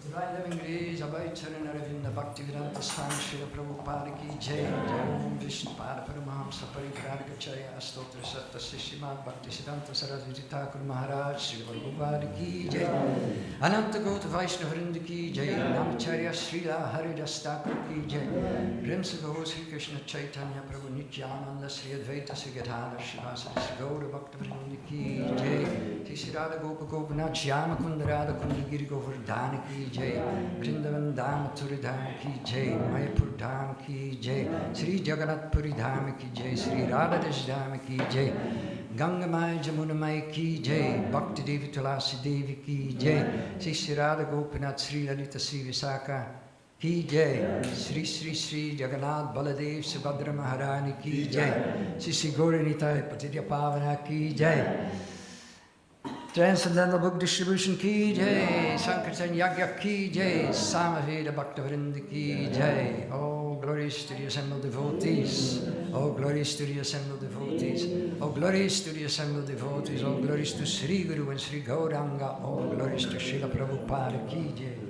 Divine Living Grace, Abhay Charan Aravinda Bhaktivedanta Swami Srila Prabhupada Ki Jai, Om Vishnu Pada Paramahamsa Parivrargacharya Astotra Satta Sishimad Bhaktisiddhanta Sarasvati Thakur Maharaj Srila Prabhupada Ki Jai, Ananta Gauta Vaishnava Vrinda Ki Jai, Namacharya Srila Haridas Thakur Ki Jai, Rimsa Gaho Sri Krishna Chaitanya Prabhu Nityananda Sri Advaita Sri Gadadhar Srivasadi Sri Gaura Bhakta Vrinda Ki Jai, Sri Radha Gopa Gopinath Shyama Kunda Radha Kunda Giri Govardhana Ki Jai, Vrindavan Dham Turi Dham Ki Jai, Mayapur Dham Ki Jai, Sri Jagannath Puri Dham Ki Jai, Sri Radhadesh Dham Ki Jai, Ganga Mai Jamuna Mai Ki Jai, Bhakti Devi Tulasi Devi Ki Jai, Sri Radha Gopinath Sri Lalita Sri Visakha Ki Jai, Sri Sri Sri Jagannath Baladev Subhadra Maharani Ki Jai, Sri Gauri Nitai Patidya Pavana Ki Jai, Transcendental Book Distribution Ki Jai, Sankirtan Yagya Ki Jai, Samaveda Bhakta Vrinda Ki Jai. Oh, glories to the assembled devotees. Oh, glories to the assembled devotees. Oh, glories to the assembled devotees. Oh, glories to Sri Guru and Sri Gauranga. Oh, glories to Srila Prabhupada Ki Jai.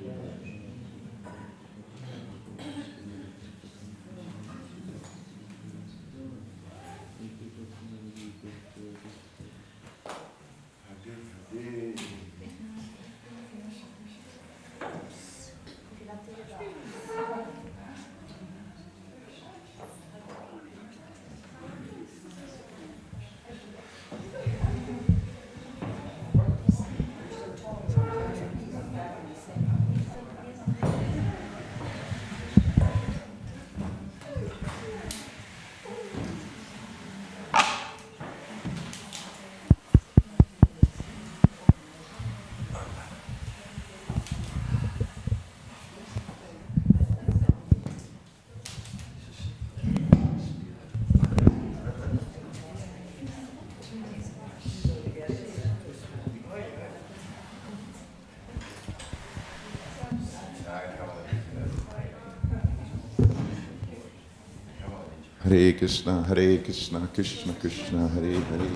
Hare Krishna, Krishna Krishna, Hare Hare,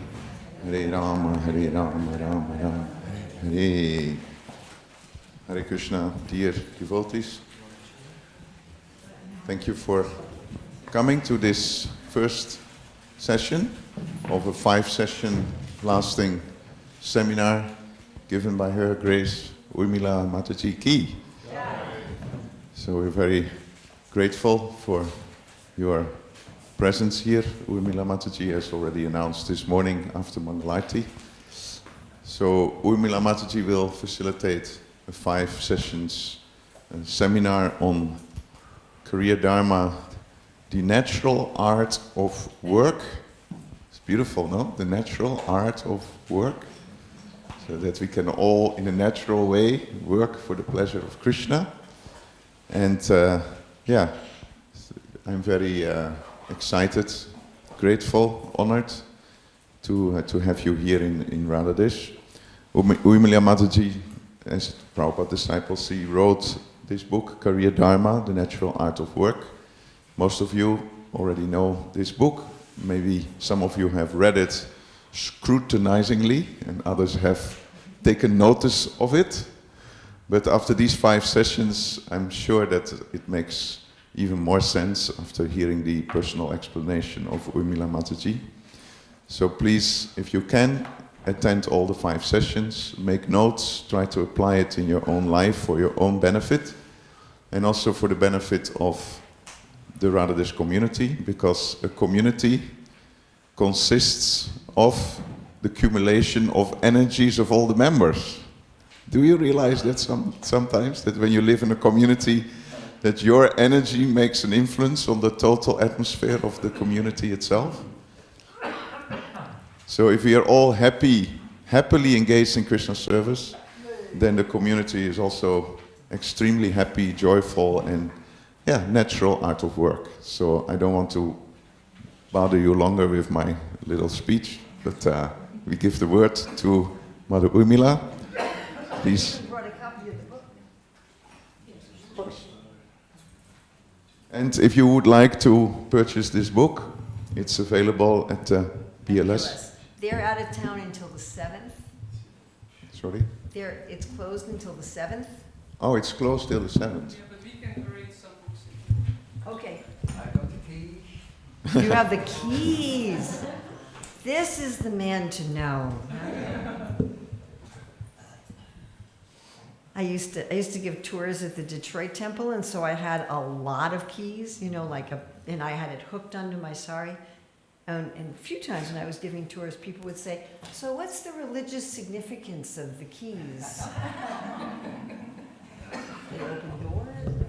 Hare Rama, Rama Rama, Hare. Hare Krishna, dear devotees. Thank you for coming to this first session of a 5-session lasting seminar given by Her Grace Urmila Mataji Ki. So we're very grateful for your presence here. Urmila Mataji has already announced this morning after Mangalarti. So Urmila Mataji will facilitate a 5 sessions seminar on career Dharma, the natural art of work. It's beautiful, no? The natural art of work. So that we can all, in a natural way, work for the pleasure of Krishna. And yeah, I'm very excited, grateful, honored to have you here in Radhadesh. Urmila Mataji, as Prabhupada disciple, she wrote this book, Career Dharma, The Natural Art of Work. Most of you already know this book. Maybe some of you have read it scrutinizingly, and others have taken notice of it. But after these 5 sessions, I'm sure that it makes even more sense after hearing the personal explanation of Urmila Mataji. So please, if you can, attend all the 5 sessions, make notes, try to apply it in your own life for your own benefit, and also for the benefit of the Radhadesh community, because a community consists of the accumulation of energies of all the members. Do you realize that sometimes, that when you live in a community, that your energy makes an influence on the total atmosphere of the community itself? So if we are all happily engaged in Krishna service, then the community is also extremely happy, joyful, and yeah, natural art of work. So I don't want to bother you longer with my little speech, but we give the word to Mother Urmila. Please. And if you would like to purchase this book, it's available at BLS. They're out of town until the 7th. Sorry? It's closed until the 7th? Oh, it's closed till the 7th. Yeah, but we can arrange some books. Okay. I got the key. You have the keys. This is the man to know. I used to give tours at the Detroit Temple, and so I had a lot of keys, and I had it hooked onto my sari. And a few times when I was giving tours, people would say, "So what's the religious significance of the keys?" They open doors.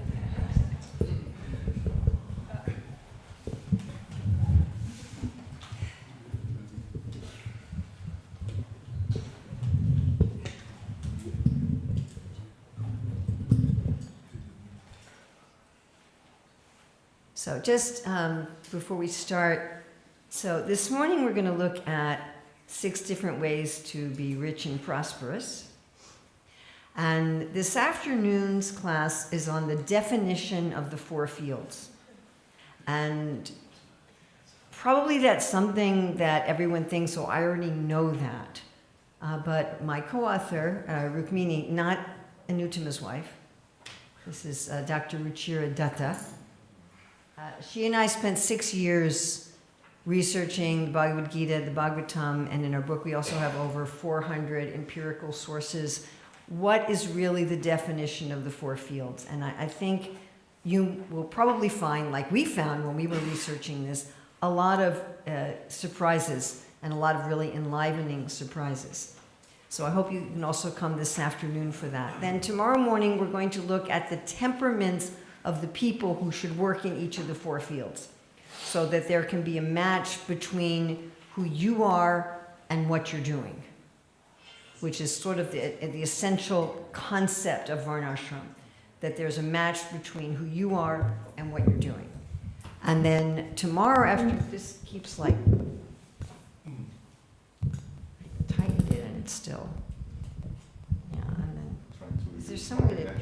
So just before we start, so this morning we're going to look at 6 different ways to be rich and prosperous. And this afternoon's class is on the definition of the 4 fields. And probably that's something that everyone thinks, so I already know that. But my co-author, Rukmini, not Anutima's wife, this is Dr. Ruchira Datta. She and I spent 6 years researching the Bhagavad Gita, the Bhagavatam, and in our book we also have over 400 empirical sources. What is really the definition of the 4 fields? And I think you will probably find, like we found when we were researching this, a lot of surprises and a lot of really enlivening surprises. So I hope you can also come this afternoon for that. Then tomorrow morning we're going to look at the temperaments of the people who should work in each of the 4 fields, so that there can be a match between who you are and what you're doing, which is sort of the essential concept of Varnashram, that there's a match between who you are and what you're doing. And then tomorrow after, this keeps like, I tightened it and it's still, yeah, and then, is there some way to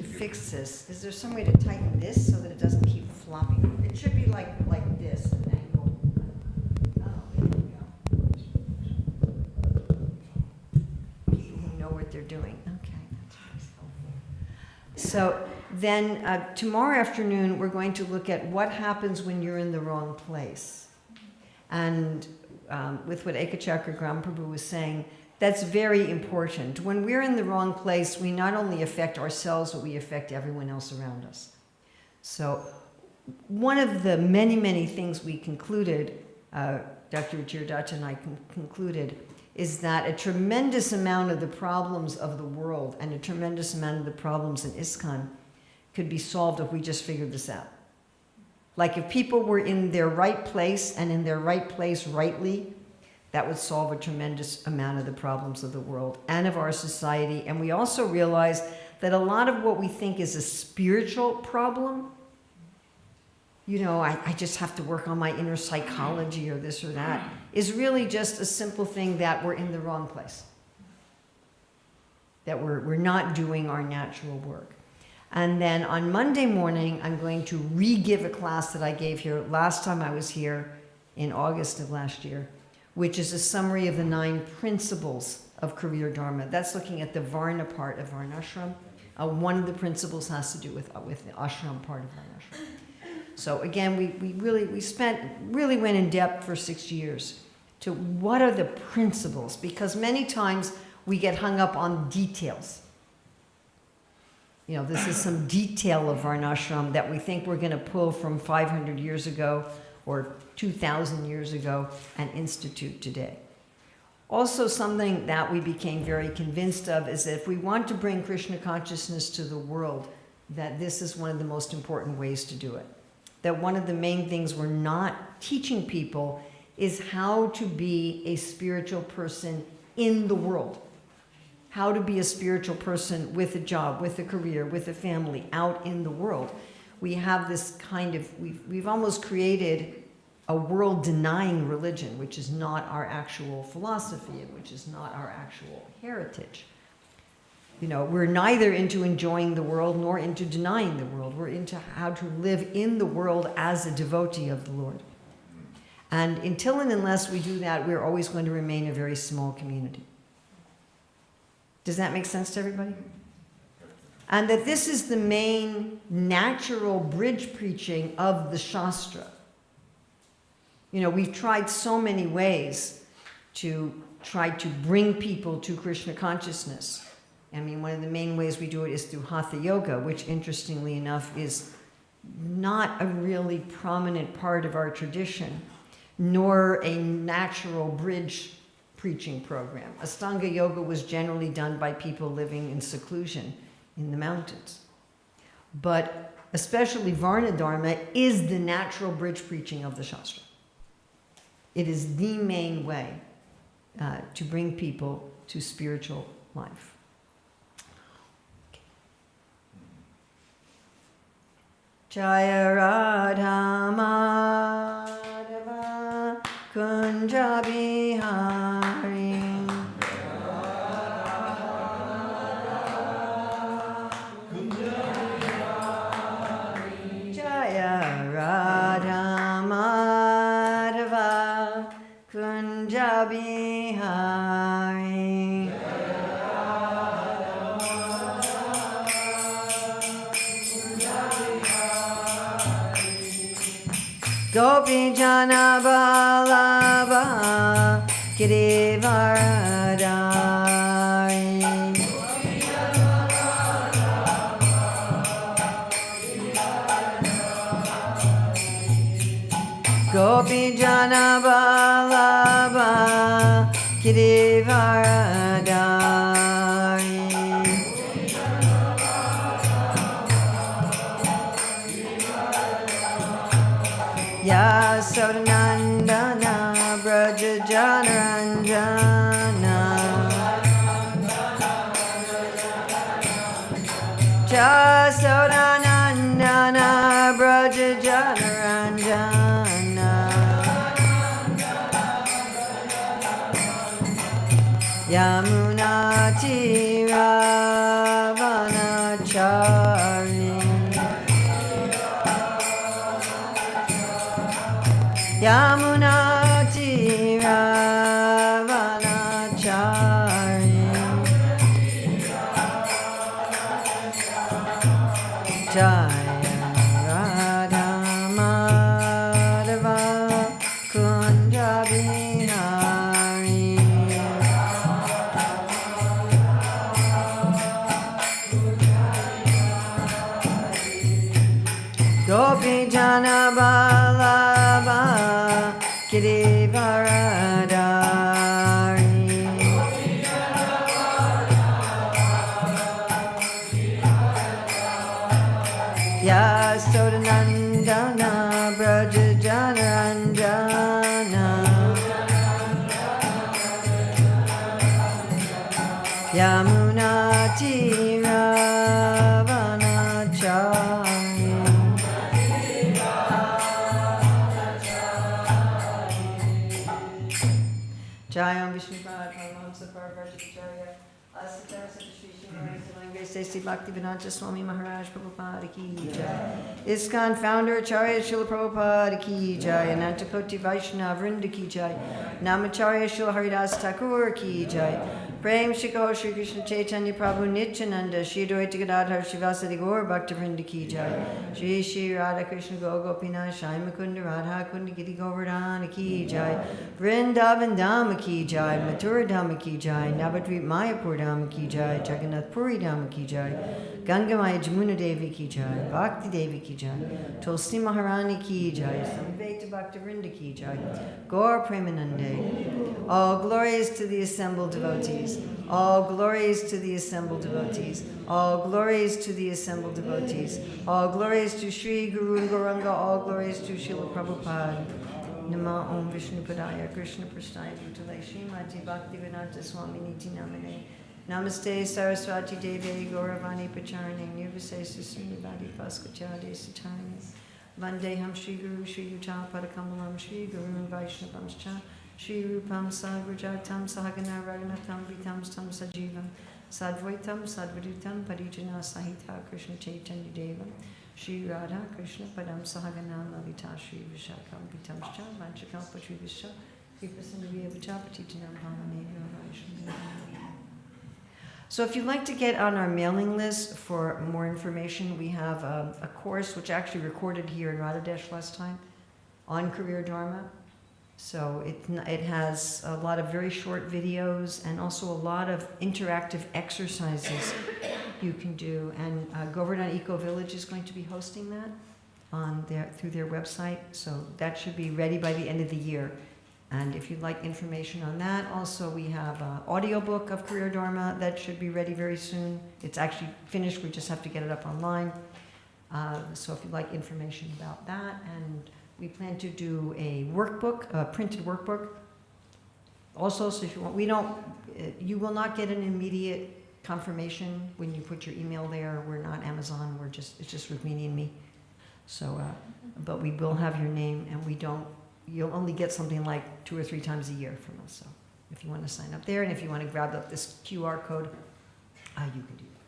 fix this? Is there some way to tighten this so that it doesn't keep flopping? It should be like this, an angle. Oh, there we go. People who know what they're doing. Okay, that's really helpful. So then tomorrow afternoon, we're going to look at what happens when you're in the wrong place. And with what Ekachakra Gramaprabhu was saying, that's very important. When we're in the wrong place, we not only affect ourselves, but we affect everyone else around us. So one of the many, many things we concluded, Dr. Ruchira and I concluded, is that a tremendous amount of the problems of the world and a tremendous amount of the problems in ISKCON could be solved if we just figured this out. Like if people were in their right place and in their right place rightly, that would solve a tremendous amount of the problems of the world and of our society. And we also realize that a lot of what we think is a spiritual problem, I just have to work on my inner psychology or this or that, is really just a simple thing that we're in the wrong place, that we're not doing our natural work. And then on Monday morning, I'm going to re-give a class that I gave here last time I was here in August of last year, which is a summary of the 9 principles of career Dharma. That's looking at the Varna part of Varnashram. One of the principles has to do with the ashram part of Varnashram. So again, we really went in depth for 6 years to what are the principles, because many times we get hung up on details. This is some detail of Varnashram that we think we're going to pull from 500 years ago or 2,000 years ago and institute today. Also, something that we became very convinced of is that if we want to bring Krishna consciousness to the world, that this is one of the most important ways to do it. That one of the main things we're not teaching people is how to be a spiritual person in the world. How to be a spiritual person with a job, with a career, with a family, out in the world. We have this kind of, we've almost created a world-denying religion, which is not our actual philosophy and which is not our actual heritage. We're neither into enjoying the world nor into denying the world. We're into how to live in the world as a devotee of the Lord. And until and unless we do that, we're always going to remain a very small community. Does that make sense to everybody? And that this is the main natural bridge preaching of the Shastra. You know, we've tried so many ways to try to bring people to Krishna consciousness. I mean, one of the main ways we do it is through Hatha Yoga, which interestingly enough is not a really prominent part of our tradition, nor a natural bridge preaching program. Astanga Yoga was generally done by people living in seclusion in the mountains. But especially Varna Dharma is the natural bridge preaching of the Shastra. It is the main way to bring people to spiritual life. Jaya Radha Madhava Kunja Bihari Jaya Radha Madhava Kunja Bihari Gopi Jana Balaba Girivaradari Gopi Jana Balaba Girivaradari Yasodanandana Braja Janaranjana Yasodanandana Braja Janaranjana Yamunati Ravanachari Yamunati Ravanachari Jaya Radha Madhava Kunja Bihari Gopi Jana Balaba Girivaradari Yasodanandana Braja Janaranjana Yamunati Ravanachari Jaya Vishnu Pad Paramahamsa Parvarti Jaya Asita Sri Sri Bhaktivedanta Swami Maharaj Prabhupada Ki Jai ISKCON Founder Acharya Srila Prabhupada Ki Jai Anantakoti Vaishnava Vrinda Ki Jai Namacharya Srila Haridas Thakur Ki Jai Prem Shikho Shri Krishna Chaitanya Prabhu Nityananda Shri Dvaita Gadadhar Shivasadi Gaur Bhakta Vrinda Ki Jai Shri Shri Radha Krishna Gopinath Shai Mukunda Radha Kunda Giri Govardhana Ki Jai Vrindavan Dhama Ki Jai Mathura Dhama Ki Jai Navadvip Mayapur Dhama Ki Jai Jagannath Puri Dhama Ki Jai Ganga Maya Jamuna Devi Ki Jai Bhakti Devi Ki Jai Tulsi Maharani Ki Jai Samveta Bhakta Vrinda Ki Jai Gaur Premanande. All glories to the assembled devotees. All glories to the assembled devotees. All glories to the assembled devotees. All glories to Sri Guru Gauranga. All glories to Srila Prabhupada. Nama Om Vishnu Padaya Krishna Prasthaya Bhutale Srimati Bhaktivedanta Swami Niti Namane Namaste Saraswati Devi Gauravani Pacharani Nirvase Susrinivadi Paskachade Satani Vandeham Shri Guru Shri Yuta Padakamalam Shri Guru Vaishnavamscha Shri Rupam Sagrajatam Sahagana Raghunatham Vitam Stam Sajivam Sadvaitam Sadvadutam Parijana Sahita Krishna Chaitanya Devam Shri Radha Krishna Padam Sahagana Lalita Shri Vishakam Vitamscha Vanchakalpatri Visha Kripasandriya Vichapatitinam Bhavanedya Vaishnava So if you'd like to get on our mailing list for more information, we have a course which actually recorded here in Radhadesh last time on Career Dharma. So it has a lot of very short videos and also a lot of interactive exercises you can do. And Govardhan Eco Village is going to be hosting that through their website. So that should be ready by the end of the year. And if you'd like information on that, also we have an audiobook of Career Dharma that should be ready very soon. It's actually finished, we just have to get it up online. So if you'd like information about that, and we plan to do a workbook, a printed workbook. Also, so if you want, you will not get an immediate confirmation when you put your email there. We're not Amazon, it's just Rukmini and me. So, but we will have your name, and you'll only get something like 2 or 3 times a year from us. So if you want to sign up there, and if you want to grab up this QR code, you can do that.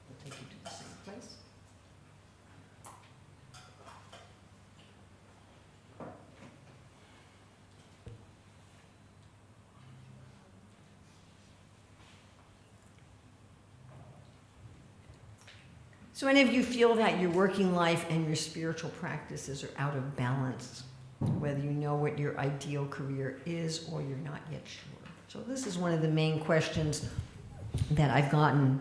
We'll take you to the same place. So any of you feel that your working life and your spiritual practices are out of balance, whether you know what your ideal career is or you're not yet sure? So this is one of the main questions that I've gotten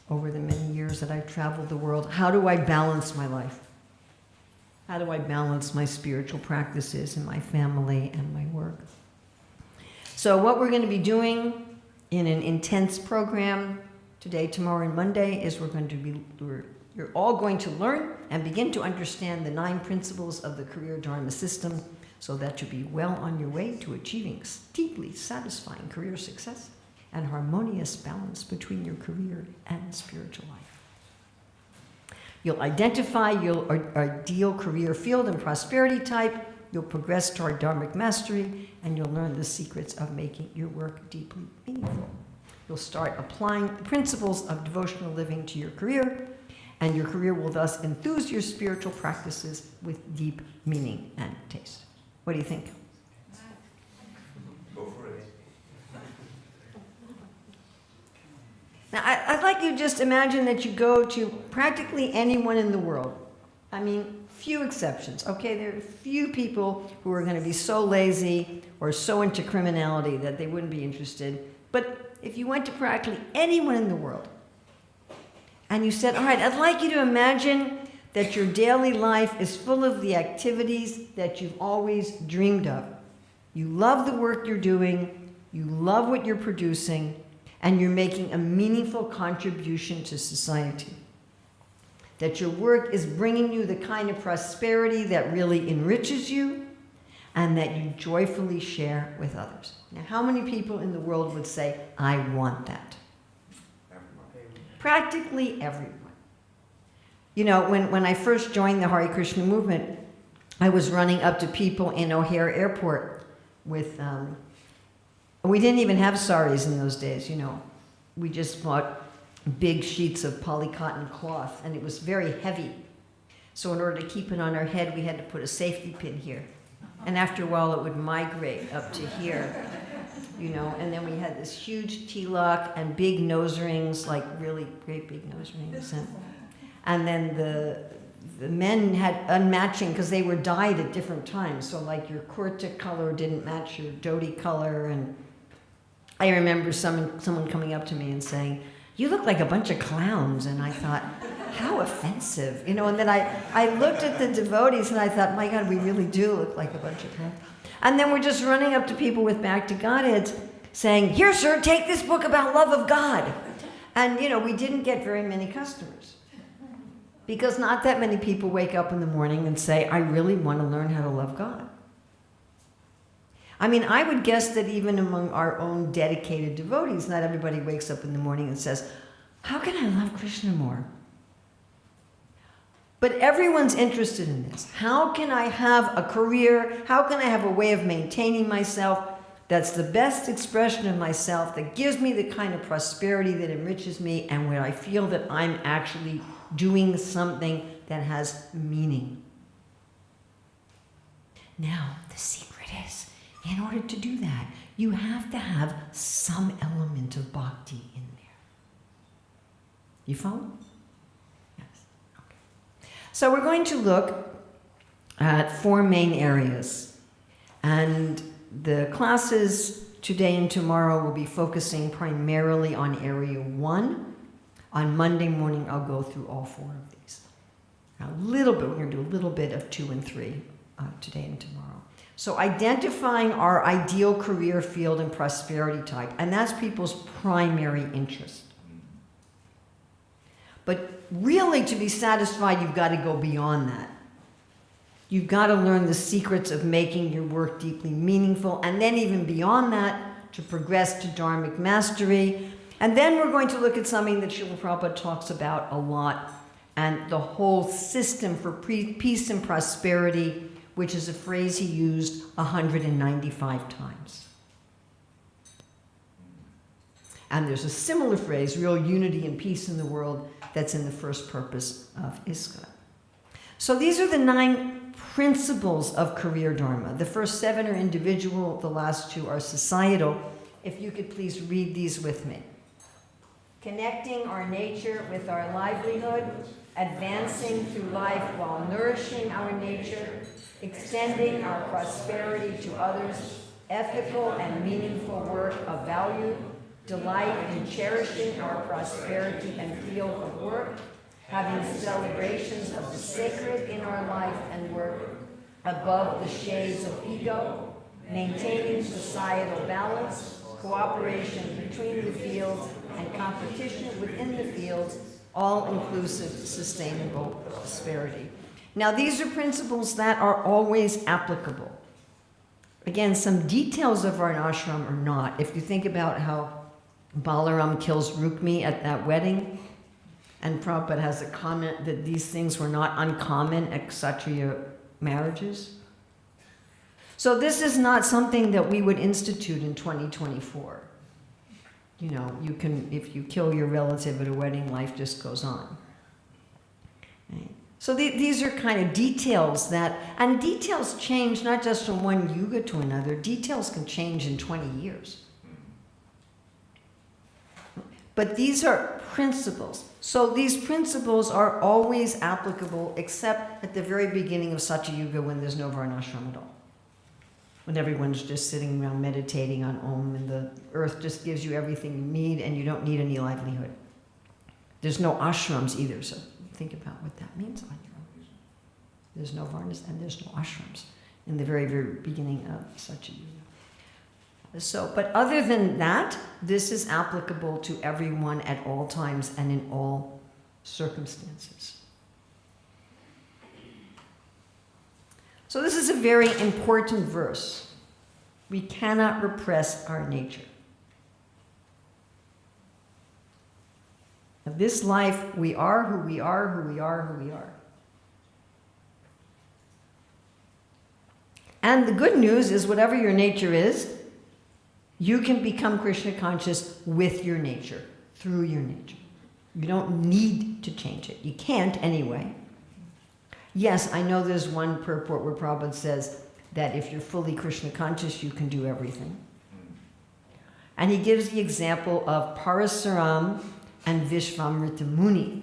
over the many years that I've traveled the world. How do I balance my life? How do I balance my spiritual practices and my family and my work? So what we're going to be doing in an intense program today, tomorrow, and Monday is you're all going to learn and begin to understand the 9 principles of the Career Dharma system so that you'll be well on your way to achieving deeply satisfying career success and harmonious balance between your career and spiritual life. You'll identify your ideal career field and prosperity type, you'll progress toward Dharmic mastery, and you'll learn the secrets of making your work deeply meaningful. You'll start applying the principles of devotional living to your career, and your career will thus enthuse your spiritual practices with deep meaning and taste. What do you think? Go for it. Now, I'd like you to just imagine that you go to practically anyone in the world. I mean, few exceptions, okay? There are few people who are going to be so lazy or so into criminality that they wouldn't be interested. But if you went to practically anyone in the world, and you said, all right, I'd like you to imagine that your daily life is full of the activities that you've always dreamed of. You love the work you're doing, you love what you're producing, and you're making a meaningful contribution to society. That your work is bringing you the kind of prosperity that really enriches you and that you joyfully share with others. Now, how many people in the world would say, I want that? Practically everyone. You know, when I first joined the Hare Krishna movement, I was running up to people in O'Hare Airport with, we didn't even have saris in those days, you know. We just bought big sheets of polycotton cloth, and it was very heavy. So in order to keep it on our head, we had to put a safety pin here. And after a while, it would migrate up to here. You know, and then we had this huge tilak and big nose rings, like really great big nose rings. And then the men had unmatching, because they were dyed at different times. So like your kurta color didn't match your dhoti color. And I remember someone coming up to me and saying, you look like a bunch of clowns. And I thought, how offensive. You know, and then I looked at the devotees and I thought, my God, we really do look like a bunch of clowns. And then we're just running up to people with back to Godheads saying, here, sir, take this book about love of God. And, you know, we didn't get very many customers. Because not that many people wake up in the morning and say, I really want to learn how to love God. I mean, I would guess that even among our own dedicated devotees, not everybody wakes up in the morning and says, how can I love Krishna more? But everyone's interested in this. How can I have a career? How can I have a way of maintaining myself that's the best expression of myself, that gives me the kind of prosperity that enriches me, and where I feel that I'm actually doing something that has meaning? Now, the secret is, in order to do that, you have to have some element of bhakti You follow? Yes. Okay. So we're going to look at 4 main areas. And the classes today and tomorrow will be focusing primarily on area 1. On Monday morning, I'll go through all 4 of these. Now, we're going to do a little bit of 2 and 3 today and tomorrow. So identifying our ideal career field and prosperity type, and that's people's primary interest. But really, to be satisfied, you've got to go beyond that. You've got to learn the secrets of making your work deeply meaningful, and then even beyond that, to progress to Dharmic mastery. And then we're going to look at something that Srila Prabhupada talks about a lot, and the whole system for peace and prosperity, which is a phrase he used 195 times. And there's a similar phrase, real unity and peace in the world, that's in the first purpose of ISKCON. So these are the 9 principles of career dharma. The first 7 are individual, the last 2 are societal. If you could please read these with me. Connecting our nature with our livelihood, advancing through life while nourishing our nature, extending our prosperity to others, ethical and meaningful work of value, delight in cherishing our prosperity and field of work, having celebrations of the sacred in our life and work, above the shades of ego, maintaining societal balance, cooperation between the fields, and competition within the fields, all-inclusive, sustainable prosperity. Now, these are principles that are always applicable. Again, some details of our ashram are not. If you think about how Balaram kills Rukmi at that wedding, and Prabhupada has a comment that these things were not uncommon at Kshatriya marriages. So this is not something that we would institute in 2024. You know, you can, if you kill your relative at a wedding, life just goes on. Right? So these are kind of details that, and details change not just from one yuga to another, details can change in 20 years. But these are principles. So these principles are always applicable except at the very beginning of Satya Yuga when there's no varnashram at all. When everyone's just sitting around meditating on Om and the earth just gives you everything you need and you don't need any livelihood. There's no ashrams either, so think about what that means on your own. There's no varnas and there's no ashrams in the very, very beginning of Satya Yuga. So, but other than that, this is applicable to everyone at all times and in all circumstances. So this is a very important verse. We cannot repress our nature. In this life, we are who we are, who we are, who we are. And the good news is whatever your nature is, you can become Krishna conscious with your nature, through your nature. You don't need to change it. You can't anyway. Yes, I know there's one purport where Prabhupada says that if you're fully Krishna conscious, you can do everything. And he gives the example of Parasuram and Vishvamrita Muni.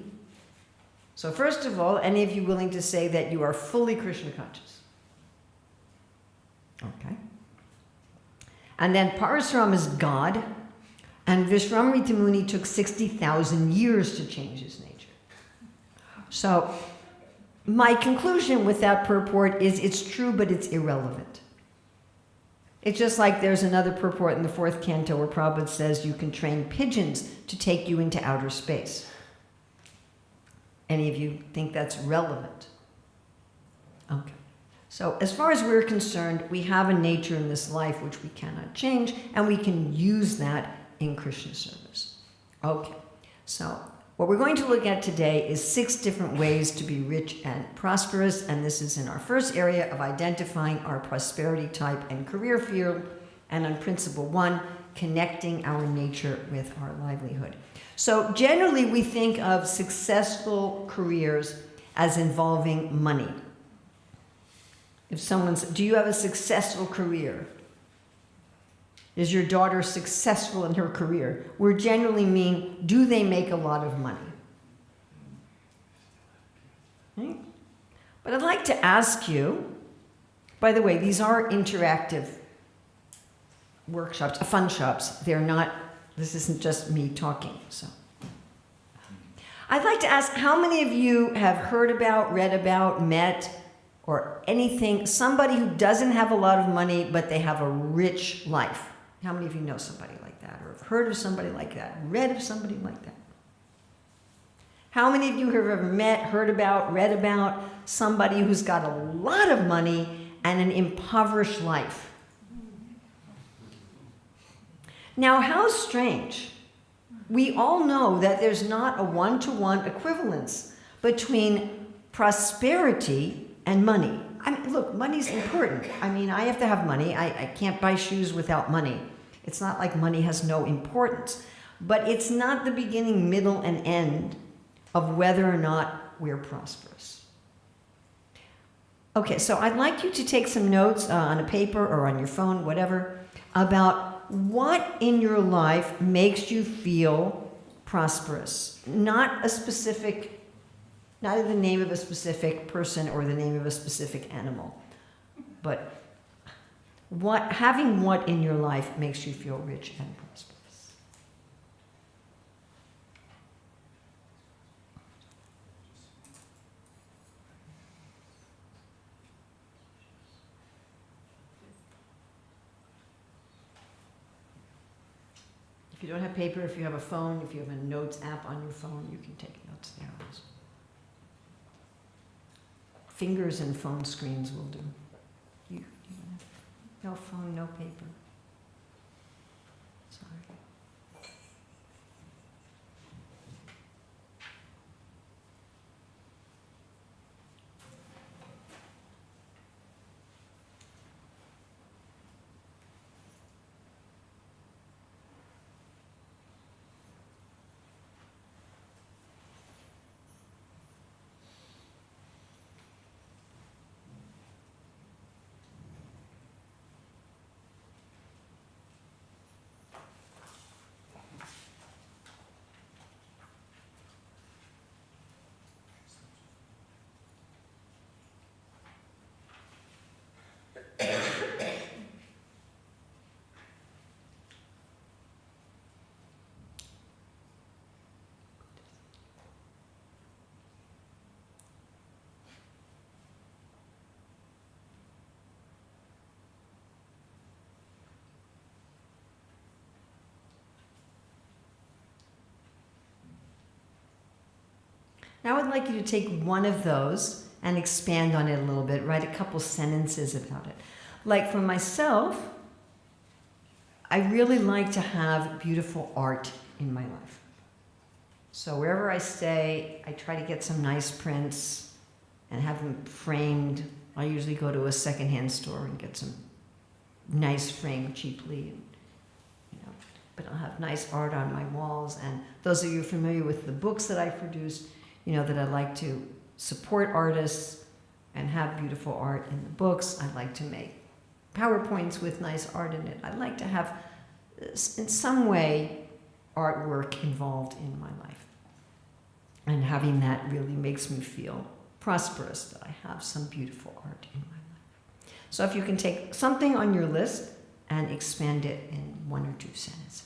So first of all, any of you willing to say that you are fully Krishna conscious? Okay. And then Parasuram is God, and Vishvamrita Muni took 60,000 years to change his nature. So my conclusion with that purport is it's true, but it's irrelevant. It's just like there's another purport in the 4th canto where Prabhupada says you can train pigeons to take you into outer space. Any of you think that's relevant? Okay. So as far as we're concerned, we have a nature in this life which we cannot change, and we can use that in Krishna service. Okay. So what we're going to look at today is 6 different ways to be rich and prosperous, and this is in our first area of identifying our prosperity type and career field, and on principle 1, connecting our nature with our livelihood. So generally we think of successful careers as involving money. If someone's, do you have a successful career? Is your daughter successful in her career? We generally mean, do they make a lot of money? Okay? But I'd like to ask you, by the way, these are interactive workshops, fun shops. They're not, this isn't just me talking, so. I'd like to ask, how many of you have heard about, read about, met, or anything, somebody who doesn't have a lot of money, but they have a rich life? How many of you know somebody like that, or have heard of somebody like that, read of somebody like that? How many of you have ever met, heard about, read about somebody who's got a lot of money and an impoverished life? Now, how strange. We all know that there's not a one-to-one equivalence between prosperity and money. I mean, look, money's important. I mean, I have to have money. I can't buy shoes without money. It's not like money has no importance. But it's not the beginning, middle, and end of whether or not we're prosperous. Okay, so I'd like you to take some notes on a paper or on your phone, whatever, about what in your life makes you feel prosperous. Not a specific, not the name of a specific person or the name of a specific animal, but having what in your life makes you feel rich and prosperous. If you don't have paper, if you have a phone, if you have a notes app on your phone, you can take notes there also. Fingers and phone screens will do. No phone, no paper. Sorry. Now I'd like you to take one of those and expand on it a little bit, write a couple sentences about it. Like for myself, I really like to have beautiful art in my life. So wherever I stay, I try to get some nice prints and have them framed. I usually go to a secondhand store and get some nice frame cheaply. But I'll have nice art on my walls. And those of you familiar with the books that I produced, you know that I like to support artists and have beautiful art in the books. I like to make PowerPoints with nice art in it. I like to have, in some way, artwork involved in my life. And having that really makes me feel prosperous, that I have some beautiful art in my life. So if you can take something on your list and expand it in one or two sentences.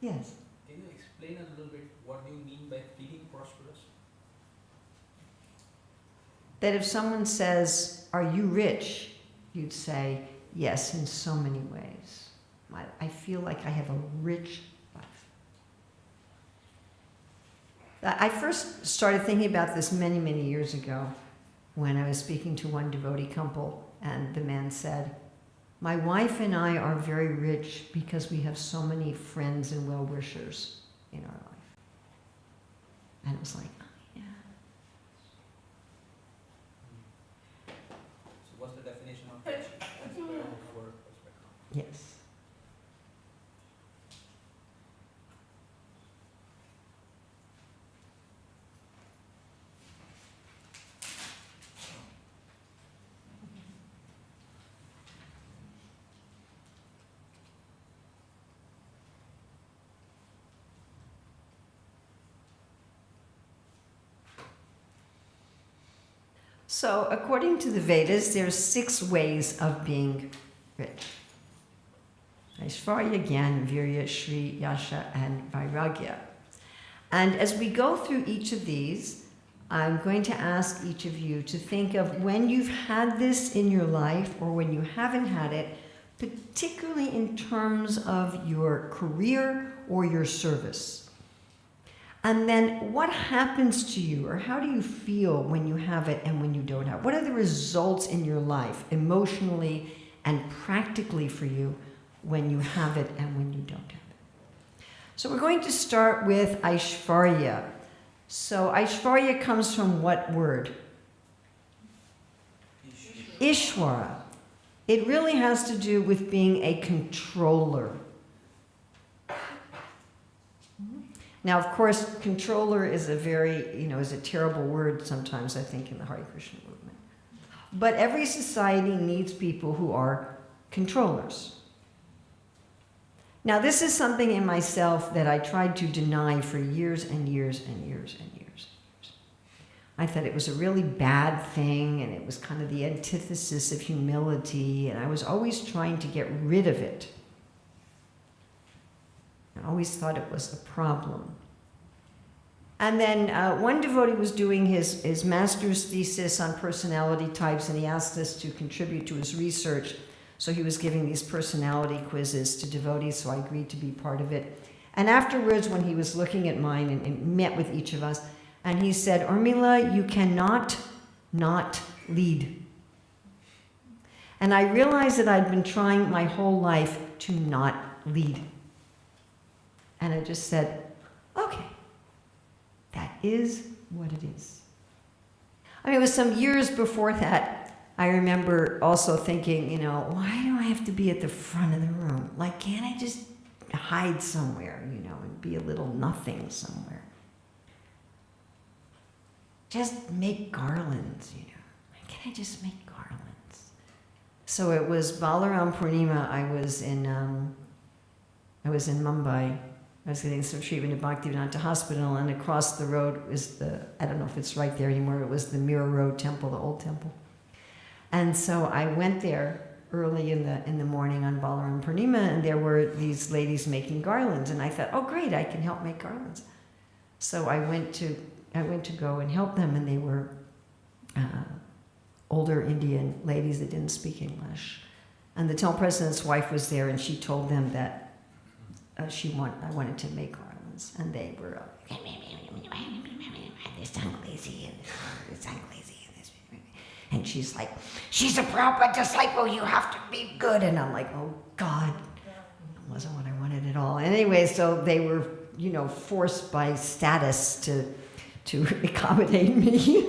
Yes. Can you explain a little bit what do you mean by feeling prosperous? That if someone says, "Are you rich?" you'd say, "Yes, in so many ways. I feel like I have a rich life." I first started thinking about this many, many years ago when I was speaking to one devotee couple, and the man said, "My wife and I are very rich because we have so many friends and well-wishers in our life." And it was like, oh, yeah. So what's the definition of rich? That's where the word perspective. Yes. So, according to the Vedas, there's 6 ways of being rich. Aishvarya, Gyan, Virya, Shri, Yasha, and Vairagya. And as we go through each of these, I'm going to ask each of you to think of when you've had this in your life or when you haven't had it, particularly in terms of your career or your service. And then what happens to you, or how do you feel when you have it and when you don't have it? What are the results in your life, emotionally and practically for you, when you have it and when you don't have it? So we're going to start with Aishvarya. So Aishvarya comes from what word? Ishwara. It really has to do with being a controller. Now, of course, controller is a very, is a terrible word sometimes, I think, in the Hare Krishna movement. But every society needs people who are controllers. Now, this is something in myself that I tried to deny for years and years and years and years. I thought it was a really bad thing, and it was kind of the antithesis of humility, and I was always trying to get rid of it. I always thought it was a problem. And then one devotee was doing his master's thesis on personality types, and he asked us to contribute to his research. So he was giving these personality quizzes to devotees, so I agreed to be part of it. And afterwards, when he was looking at mine and met with each of us, and he said, Urmila, you cannot not lead. And I realized that I'd been trying my whole life to not lead. And I just said, okay, that is what it is. I mean, it was some years before that. I remember also thinking, why do I have to be at the front of the room? Like, can't I just hide somewhere, and be a little nothing somewhere? Just make garlands, Why can't I just make garlands? So it was Balaram Purnima. I was in Mumbai. I was getting some treatment at Bhaktivedanta Hospital, and across the road is I don't know if it's right there anymore, it was the Mira Road Temple, the old temple. And so I went there early in the morning on Balaram Purnima, and there were these ladies making garlands, and I thought, oh great, I can help make garlands. So I went to go and help them, and they were older Indian ladies that didn't speak English. And the temple president's wife was there, and she told them that I wanted to make garlands, and they were this tongue lazy and this tongue lazy and this, and she's like, she's a Prabhupada disciple, you have to be good. And I'm like, oh God, that wasn't what I wanted at all. Anyway, so they were forced by status to accommodate me.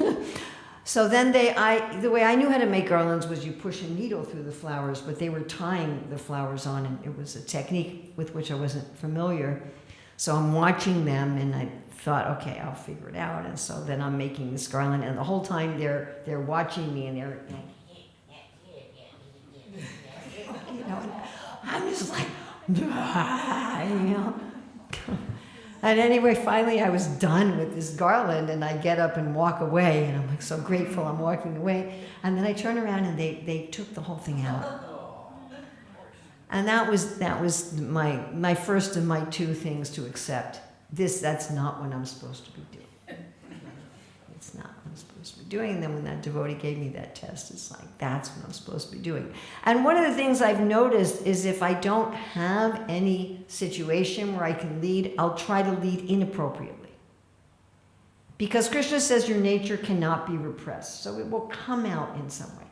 So then the way I knew how to make garlands was you push a needle through the flowers, but they were tying the flowers on, and it was a technique with which I wasn't familiar. So I'm watching them, and I thought, okay, I'll figure it out. And so then I'm making this garland, and the whole time they're watching me, and they're and I'm just like, And anyway, finally I was done with this garland, and I get up and walk away, and I'm like so grateful I'm walking away. And then I turn around, and they took the whole thing out. And that was my first of my 2 things to accept. That's not what I'm supposed to be doing. It's not what I'm supposed to be doing. And then when that devotee gave me that test, it's like, that's what I'm supposed to be doing. And one of the things I've noticed is if I don't have any situation where I can lead, I'll try to lead inappropriately. Because Krishna says your nature cannot be repressed. So it will come out in some way.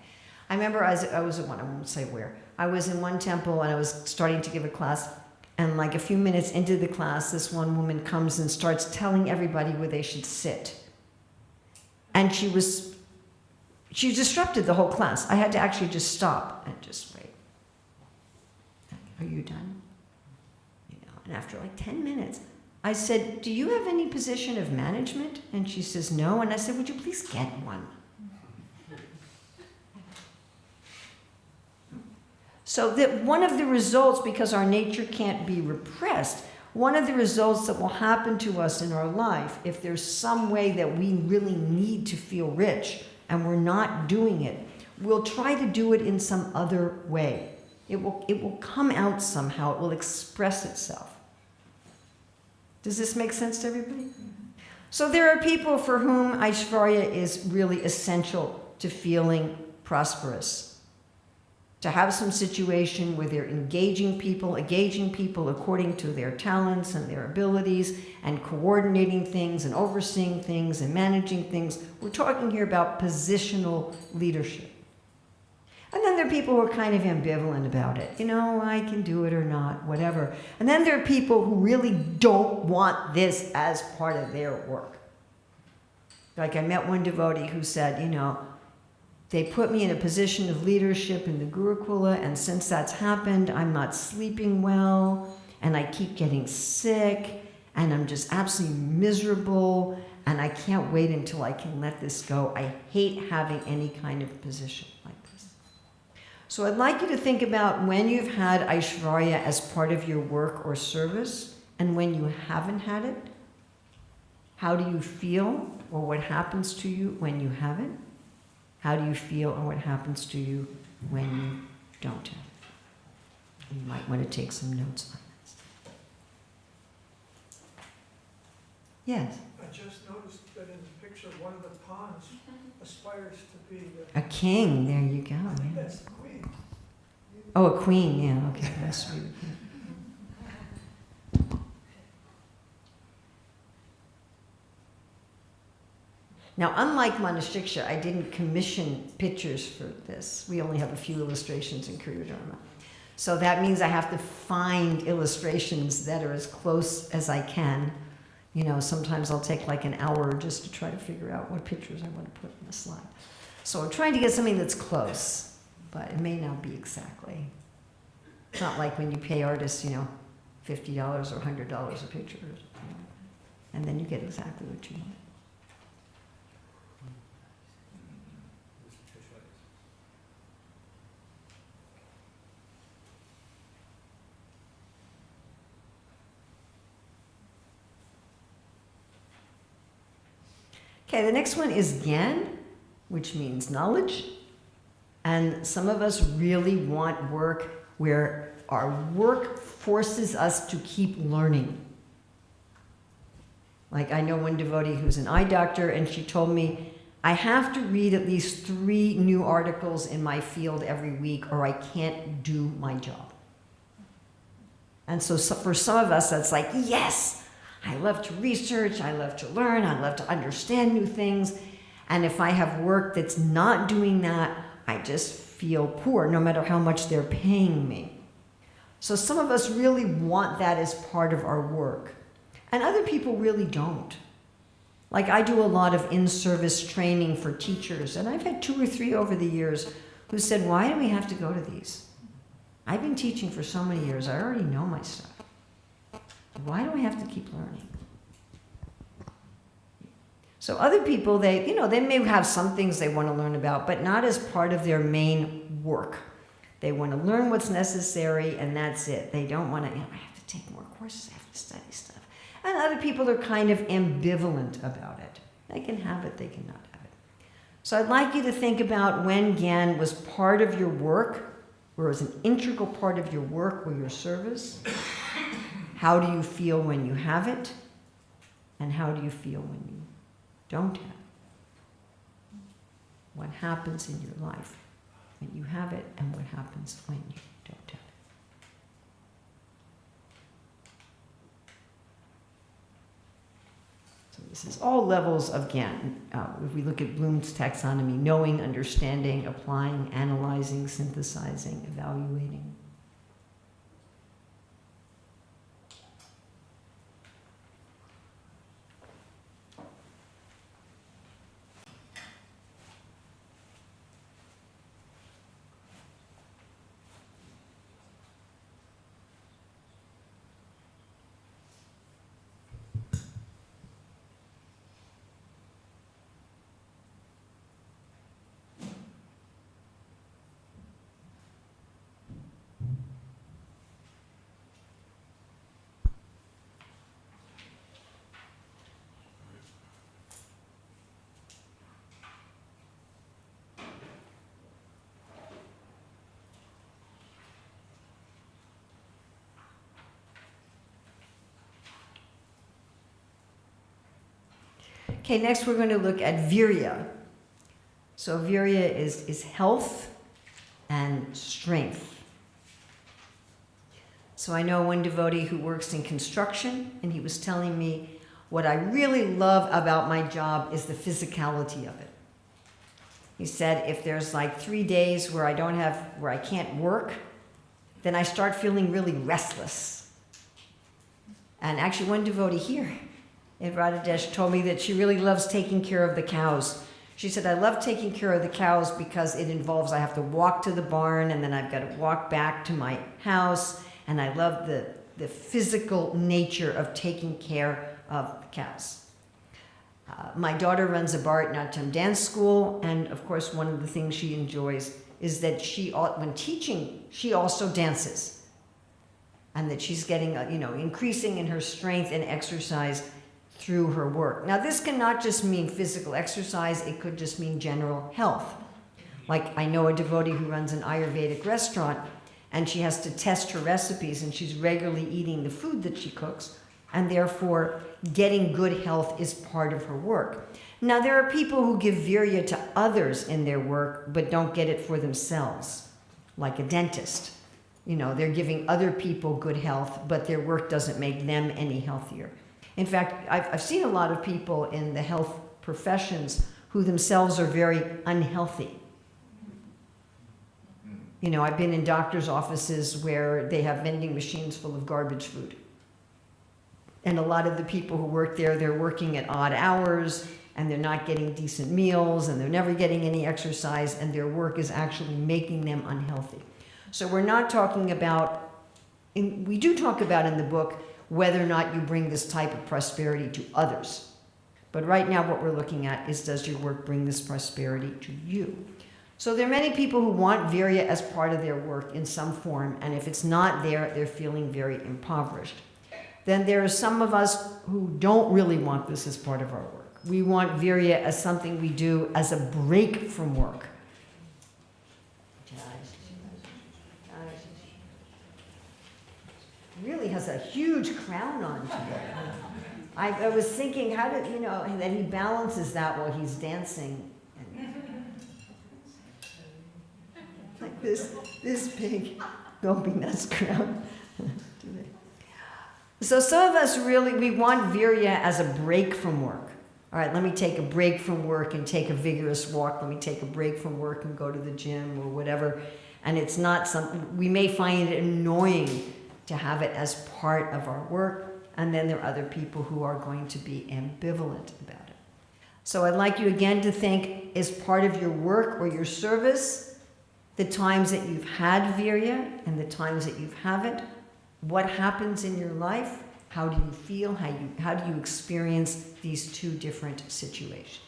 I remember I was at one, I won't say where. I was in one temple, and I was starting to give a class. And like a few minutes into the class, this one woman comes and starts telling everybody where they should sit. And she disrupted the whole class. I had to actually just stop and just wait. Are you done? And after like 10 minutes, I said, do you have any position of management? And she says, no. And I said, would you please get one? So that one of the results, because our nature can't be repressed, one of the results that will happen to us in our life, if there's some way that we really need to feel rich, and we're not doing it, we'll try to do it in some other way. It will come out somehow. It will express itself. Does this make sense to everybody? So there are people for whom Aishvarya is really essential to feeling prosperous. To have some situation where they're engaging people according to their talents and their abilities, and coordinating things and overseeing things and managing things. We're talking here about positional leadership. And then there are people who are kind of ambivalent about it. You know, I can do it or not, whatever. And then there are people who really don't want this as part of their work. Like I met one devotee who said, you know, they put me in a position of leadership in the Gurukula, and since that's happened, I'm not sleeping well, and I keep getting sick, and I'm just absolutely miserable, and I can't wait until I can let this go. I hate having any kind of position like this. So I'd like you to think about when you've had Aishvarya as part of your work or service, and when you haven't had it. How do you feel, or what happens to you when you have it? How do you feel, or what happens to you when you don't have it? You might want to take some notes on this. Yes? I just noticed that in the picture, one of the pawns aspires to be A king, there you go. I think Yeah. that's the queen. Oh, a queen, yeah, okay, that's sweet. Now, unlike Manashiksha, I didn't commission pictures for this. We only have a few illustrations in Kriya Dharma. So that means I have to find illustrations that are as close as I can. You know, sometimes I'll take like an hour just to try to figure out what pictures I want to put in the slide. So I'm trying to get something that's close, but it may not be exactly. It's not like when you pay artists, you know, $50 or $100 a picture, and then you get exactly what you want. Okay, the next one is Gyan, which means knowledge. And some of us really want work where our work forces us to keep learning. Like I know one devotee who's an eye doctor, and she told me, I have to read at least 3 new articles in my field every week, or I can't do my job. And so for some of us, that's like, yes! I love to research, I love to learn, I love to understand new things. And if I have work that's not doing that, I just feel poor, no matter how much they're paying me. So some of us really want that as part of our work. And other people really don't. Like I do a lot of in-service training for teachers, and I've had 2 or 3 over the years who said, why do we have to go to these? I've been teaching for so many years, I already know my stuff. Why do I have to keep learning? So other people, they may have some things they want to learn about, but not as part of their main work. They want to learn what's necessary, and that's it. They don't want to, I have to take more courses, I have to study stuff. And other people are kind of ambivalent about it. They can have it, they cannot have it. So I'd like you to think about when Gyan was part of your work, or was an integral part of your work or your service. How do you feel when you have it? And how do you feel when you don't have it? What happens in your life when you have it, and what happens when you don't have it? So this is all levels of Gyan. If we look at Bloom's taxonomy, knowing, understanding, applying, analyzing, synthesizing, evaluating. Okay, next we're going to look at virya. So virya is health and strength. So I know one devotee who works in construction, and he was telling me, what I really love about my job is the physicality of it. He said, if there's like 3 days where I can't work, then I start feeling really restless. And actually one devotee here in Radhadesh told me that she really loves taking care of the cows. She said, I love taking care of the cows because it involves, I have to walk to the barn and then I've got to walk back to my house, and I love the physical nature of taking care of the cows. My daughter runs a Bharatanatyam dance school, and of course one of the things she enjoys is that when teaching, she also dances. And that she's getting, increasing in her strength and exercise through her work. Now this can not just mean physical exercise, it could just mean general health. Like I know a devotee who runs an Ayurvedic restaurant, and she has to test her recipes, and she's regularly eating the food that she cooks, and therefore getting good health is part of her work. Now there are people who give virya to others in their work, but don't get it for themselves, like a dentist. They're giving other people good health, but their work doesn't make them any healthier. In fact, I've seen a lot of people in the health professions who themselves are very unhealthy. I've been in doctors' offices where they have vending machines full of garbage food. And a lot of the people who work there, they're working at odd hours, and they're not getting decent meals, and they're never getting any exercise, and their work is actually making them unhealthy. So we're not talking about, we do talk about in the book whether or not you bring this type of prosperity to others. But right now what we're looking at is, does your work bring this prosperity to you? So there are many people who want virya as part of their work in some form, and if it's not there, they're feeling very impoverished. Then there are some of us who don't really want this as part of our work. We want virya as something we do as a break from work. Really has a huge crown on today. I was thinking, how did, that he balances that while he's dancing. Like this big, don't be nuts crown. So some of us really, we want virya as a break from work. All right, let me take a break from work and take a vigorous walk. Let me take a break from work and go to the gym or whatever. And it's not something, we may find it annoying to have it as part of our work. And then there are other people who are going to be ambivalent about it. So I'd like you again to think, as part of your work or your service, the times that you've had virya and the times that you haven't. What happens in your life? How do you feel? How do you experience these two different situations?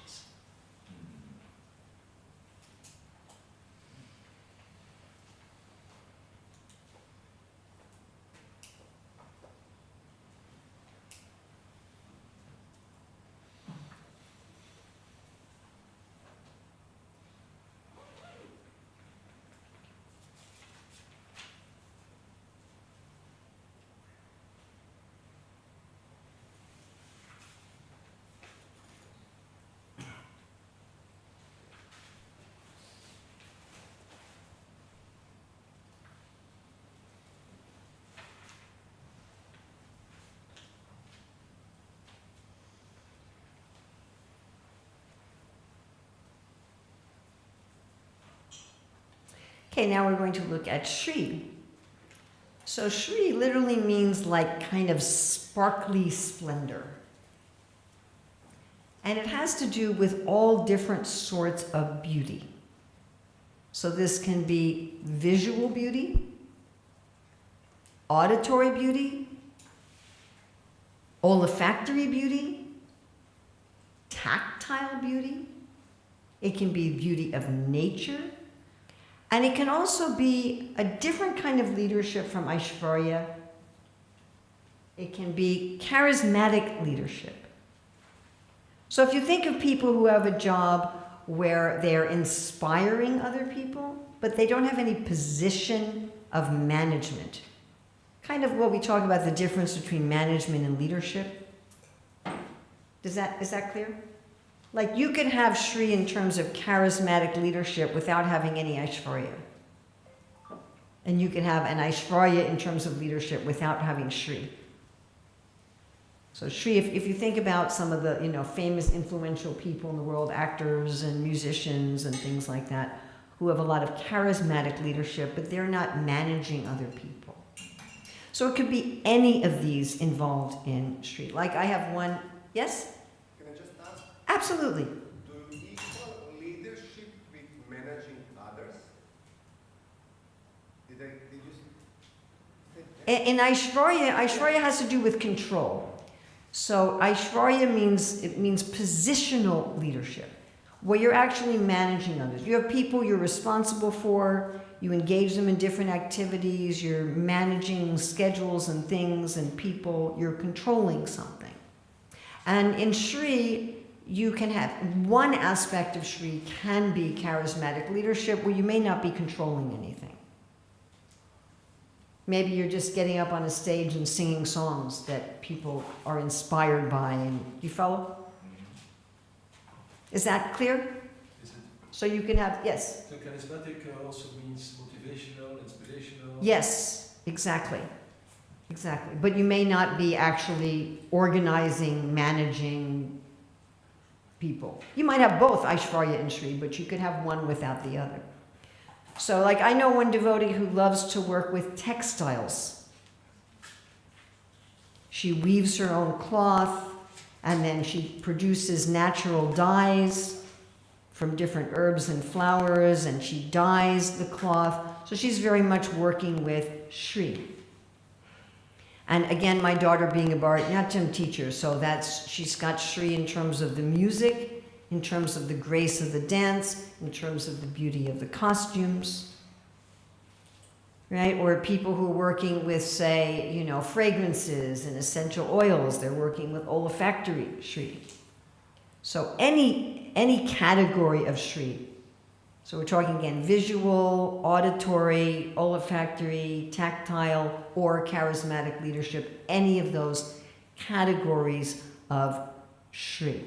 Okay, now we're going to look at Shri. So Shri literally means like kind of sparkly splendor. And it has to do with all different sorts of beauty. So this can be visual beauty, auditory beauty, olfactory beauty, tactile beauty. It can be beauty of nature. And it can also be a different kind of leadership from Aishvarya. It can be charismatic leadership. So if you think of people who have a job where they're inspiring other people, but they don't have any position of management, kind of what we talk about the difference between management and leadership. Is that clear? Like you can have Shri in terms of charismatic leadership without having any Aishvarya. And you can have an Aishvarya in terms of leadership without having Shri. So Shri, if you think about some of the famous influential people in the world, actors and musicians and things like that, who have a lot of charismatic leadership, but they're not managing other people. So it could be any of these involved in Shri. Like I have one, yes? Can I just ask? Absolutely. Do you equal leadership with managing others? Did you say? In Aishvarya has to do with control. So Aishvarya means positional leadership, where you're actually managing others. You have people you're responsible for, you engage them in different activities, you're managing schedules and things and people, you're controlling something. And in Shri, you can have, one aspect of Shri can be charismatic leadership where you may not be controlling anything. Maybe you're just getting up on a stage and singing songs that people are inspired by. And you follow? Is that clear? Is it, So you can have, yes? so charismatic also means motivational, inspirational? Yes, exactly. Exactly. But you may not be actually organizing, managing people. You might have both Aishvarya and Shri, but you could have one without the other. So like I know one devotee who loves to work with textiles. She weaves her own cloth and then she produces natural dyes from different herbs and flowers and she dyes the cloth. So she's very much working with Shri. And again, my daughter being a Bharatanatyam teacher, so she's got Shri in terms of the music, in terms of the grace of the dance, in terms of the beauty of the costumes, right? Or people who are working with, say, fragrances and essential oils, they're working with olfactory Shri. So any category of Shri. So we're talking again, visual, auditory, olfactory, tactile, or charismatic leadership, any of those categories of Shri.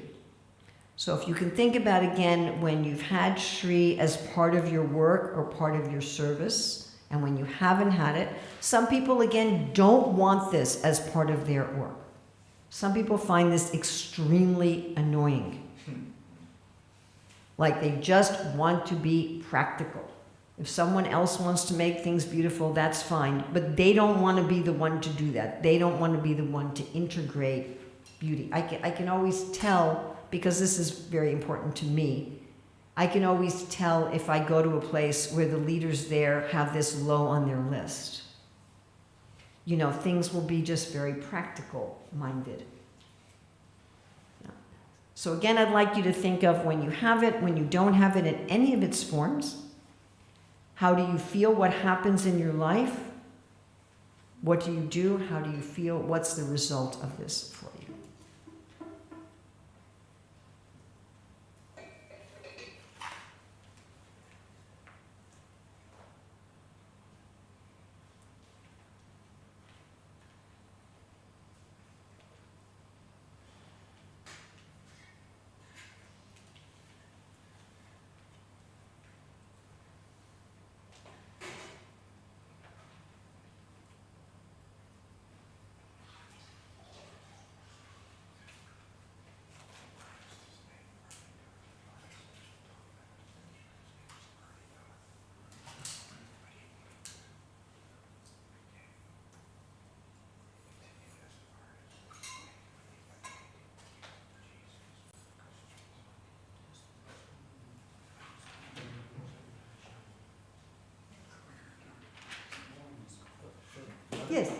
So if you can think about again, when you've had Shri as part of your work or part of your service, and when you haven't had it, some people again don't want this as part of their work. Some people find this extremely annoying. Like they just want to be practical. If someone else wants to make things beautiful, that's fine, but they don't want to be the one to do that. They don't want to be the one to integrate beauty. I can always tell, because this is very important to me, I can always tell if I go to a place where the leaders there have this low on their list. Things will be just very practical minded. So again, I'd like you to think of when you have it, when you don't have it in any of its forms. How do you feel? What happens in your life? What do you do? How do you feel? What's the result of this for you? Yes.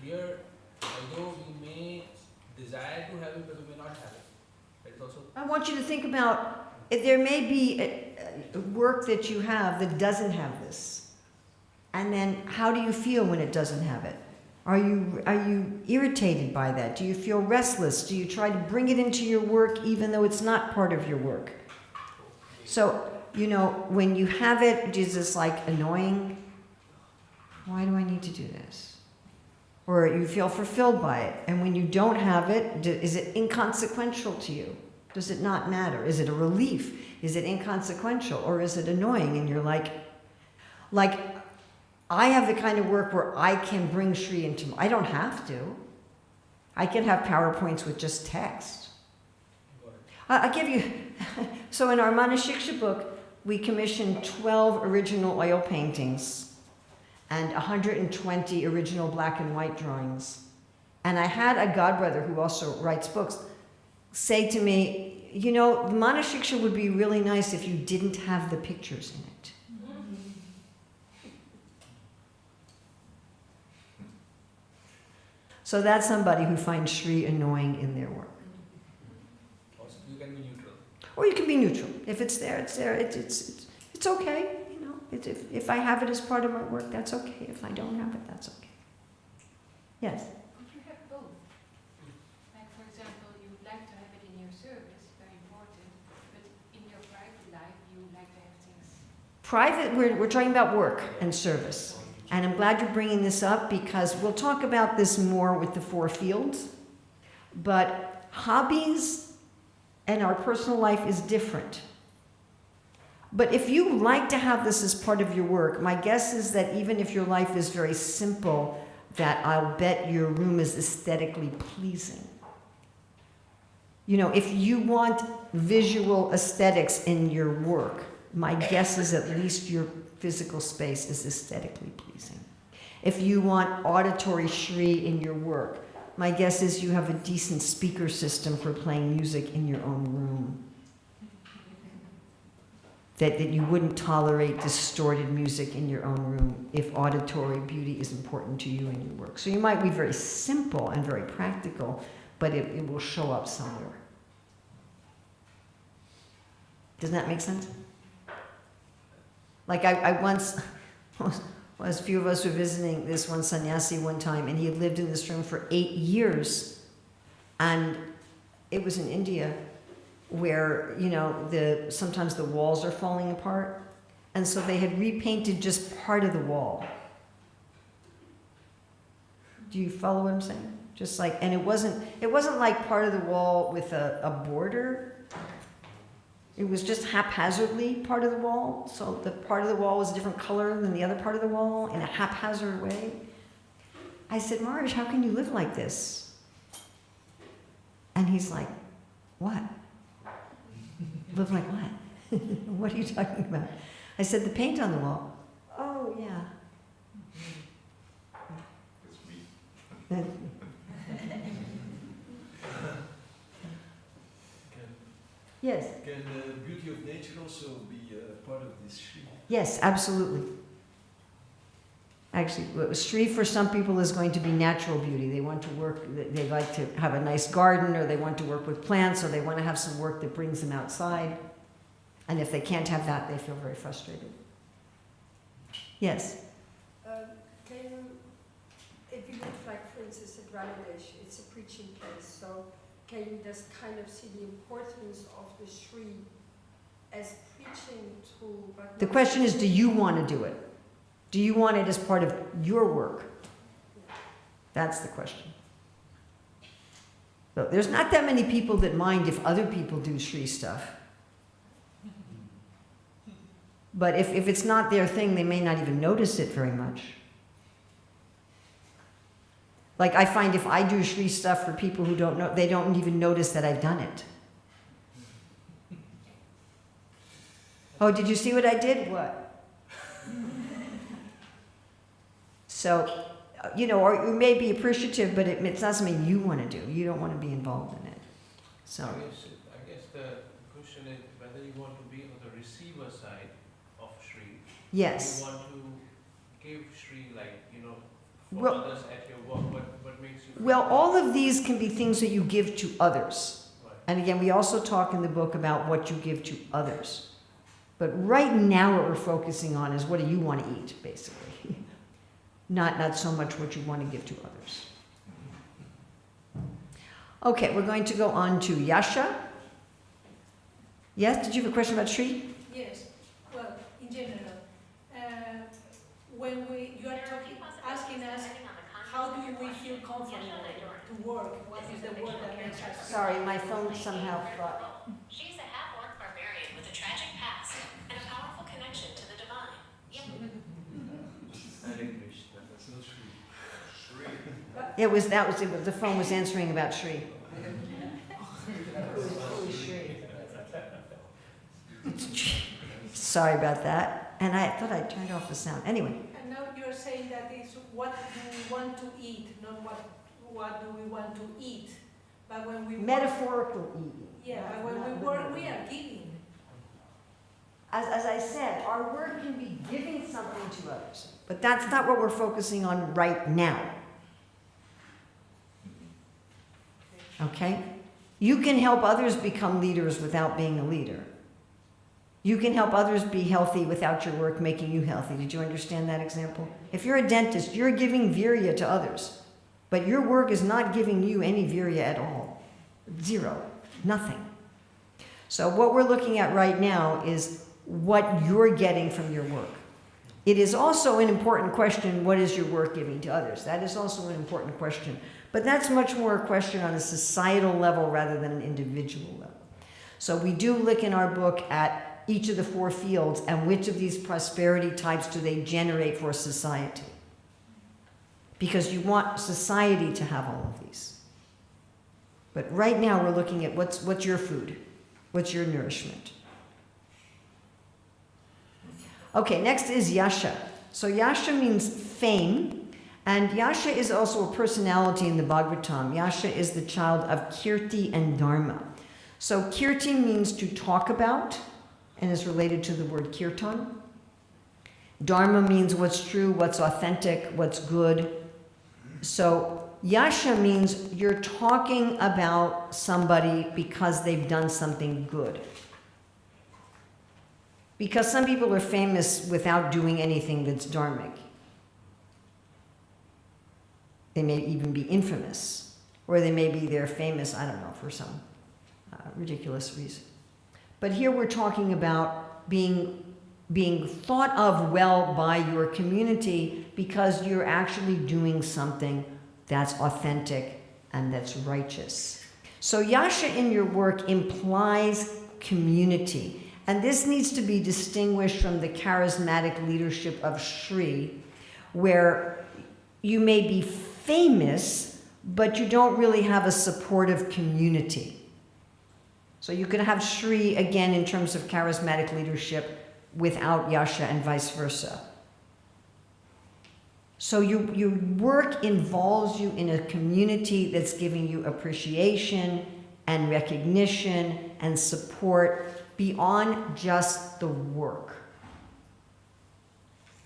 Here, although we may desire to have it, but we may not have it. It's also. I want you to think about, if there may be a work that you have that doesn't have this. And then how do you feel when it doesn't have it? Are you irritated by that? Do you feel restless? Do you try to bring it into your work even though it's not part of your work? So, when you have it, is this like annoying? Why do I need to do this? Or you feel fulfilled by it. And when you don't have it, is it inconsequential to you? Does it not matter? Is it a relief? Is it inconsequential? Or is it annoying? And you're like, I have the kind of work where I can bring Shri into, I don't have to. I can have PowerPoints with just text. I'll give you, so in our Manashiksha book, we commissioned 12 original oil paintings and 120 original black and white drawings. And I had a godbrother who also writes books say to me, you know, the Manashiksha would be really nice if you didn't have the pictures in it. So that's somebody who finds Shri annoying in their work. Also, you can be neutral. Or you can be neutral. If it's there, it's there. It's okay. You know, if I have it as part of my work, that's okay. If I don't have it, that's okay. Yes? Could you have both? Like, for example, you would like to have it in your service, very important, but in your private life, you would like to have things. Private, we're talking about work and service. And I'm glad you're bringing this up because we'll talk about this more with the 4 fields. But hobbies and our personal life is different. But if you like to have this as part of your work, my guess is that even if your life is very simple, that I'll bet your room is aesthetically pleasing. You know, if you want visual aesthetics in your work, my guess is at least your physical space is aesthetically pleasing. If you want auditory Shri in your work, my guess is you have a decent speaker system for playing music in your own room. That you wouldn't tolerate distorted music in your own room if auditory beauty is important to you in your work. So you might be very simple and very practical, but it will show up somewhere. Does that make sense? Like I once, a few of us were visiting this one sannyasi one time, and he had lived in this room for 8 years. And it was in India where, you know, sometimes the walls are falling apart. And so they had repainted just part of the wall. Do you follow what I'm saying? Just like, and it wasn't like part of the wall with a border. It was just haphazardly part of the wall. So the part of the wall was a different color than the other part of the wall in a haphazard way. I said, Maharaj, how can you live like this? And he's like, what? Live like what? What are you talking about? I said, the paint on the wall. Oh, yeah. It's me. Yes. Can the beauty of nature also be part of this Shri? Yes, absolutely. Actually, Shri for some people is going to be natural beauty. They want to work, they like to have a nice garden, or they want to work with plants, or they want to have some work that brings them outside. And if they can't have that, they feel very frustrated. Yes? If you look like, for instance, at Radhadesh, it's a preaching place, so can you just kind of see the importance of the Shri as preaching tool? But The question is, do you want to do it? Do you want it as part of your work? That's the question. So there's not that many people that mind if other people do Shri stuff. But if it's not their thing, they may not even notice it very much. Like I find if I do Shri stuff for people who don't know, they don't even notice that I've done it. Oh, did you see what I did? What? So, you know, or you may be appreciative, but it's not something you want to do. You don't want to be involved in it. So. I guess the question is whether you want to be on the receiver side of Shri. Yes. You want to give Shri, like, you know, for Well, others at your work. What makes you? Well, all of these can be things that you give to others. Right. And again, we also talk in the book about what you give to others. But right now what we're focusing on is what do you want to eat, basically. Not so much what you want to give to others. Okay, we're going to go on to Yasha. Yes, did you have a question about Shri? yes, well, in general, when you are asking us how do we feel comfortable to work, what is the word that makes us Sorry, my phone somehow thought. She's a half-orc barbarian with a tragic past and a powerful connection to the divine. Yep. Hare Krishna, that's not Shri. It was the phone was answering about Shri. Sorry about that. And I thought I turned off the sound. Anyway. And now you're saying that is what do we want to eat, not what do we want to eat. But when we Metaphorical eating. yeah, but when we work, we are giving. As I said, our work can be giving something to others. But that's not what we're focusing on right now. Okay? You can help others become leaders without being a leader. You can help others be healthy without your work making you healthy. Did you understand that example? If you're a dentist, you're giving virya to others, but your work is not giving you any virya at all. Zero. Nothing. So what we're looking at right now is what you're getting from your work. It is also an important question, what is your work giving to others? That is also an important question. But that's much more a question on a societal level rather than an individual level. So we do look in our book at each of the 4 fields and which of these prosperity types do they generate for society. Because you want society to have all of these. But right now we're looking at what's your food? What's your nourishment? Okay, next is yasha. So yasha means fame, and yasha is also a personality in the Bhagavatam. Yasha is the child of kirti and dharma. So kirti means to talk about, and is related to the word kirtan. Dharma means what's true, what's authentic, what's good. So yasha means you're talking about somebody because they've done something good. Because some people are famous without doing anything that's dharmic. They may even be infamous, or they're famous, I don't know, for some ridiculous reason. But here we're talking about being thought of well by your community because you're actually doing something that's authentic and that's righteous. So yasha in your work implies community. And this needs to be distinguished from the charismatic leadership of Shri, where you may be famous, but you don't really have a supportive community. So you can have Shri, again, in terms of charismatic leadership, without yasha and vice versa. So your work involves you in a community that's giving you appreciation and recognition and support beyond just the work.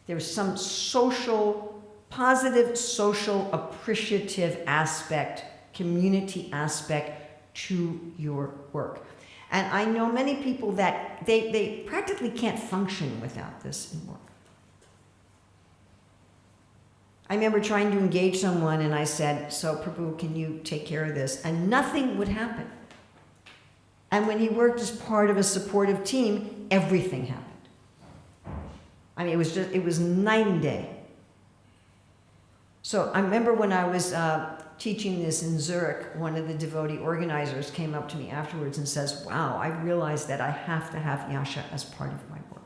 There's some positive social appreciative aspect, community aspect to your work. And I know many people that they practically can't function without this in work. I remember trying to engage someone and I said, so Prabhu, can you take care of this? And nothing would happen. And when he worked as part of a supportive team, everything happened. I mean, it was night and day. So I remember when I was teaching this in Zurich, one of the devotee organizers came up to me afterwards and says, wow, I realized that I have to have yasha as part of my work.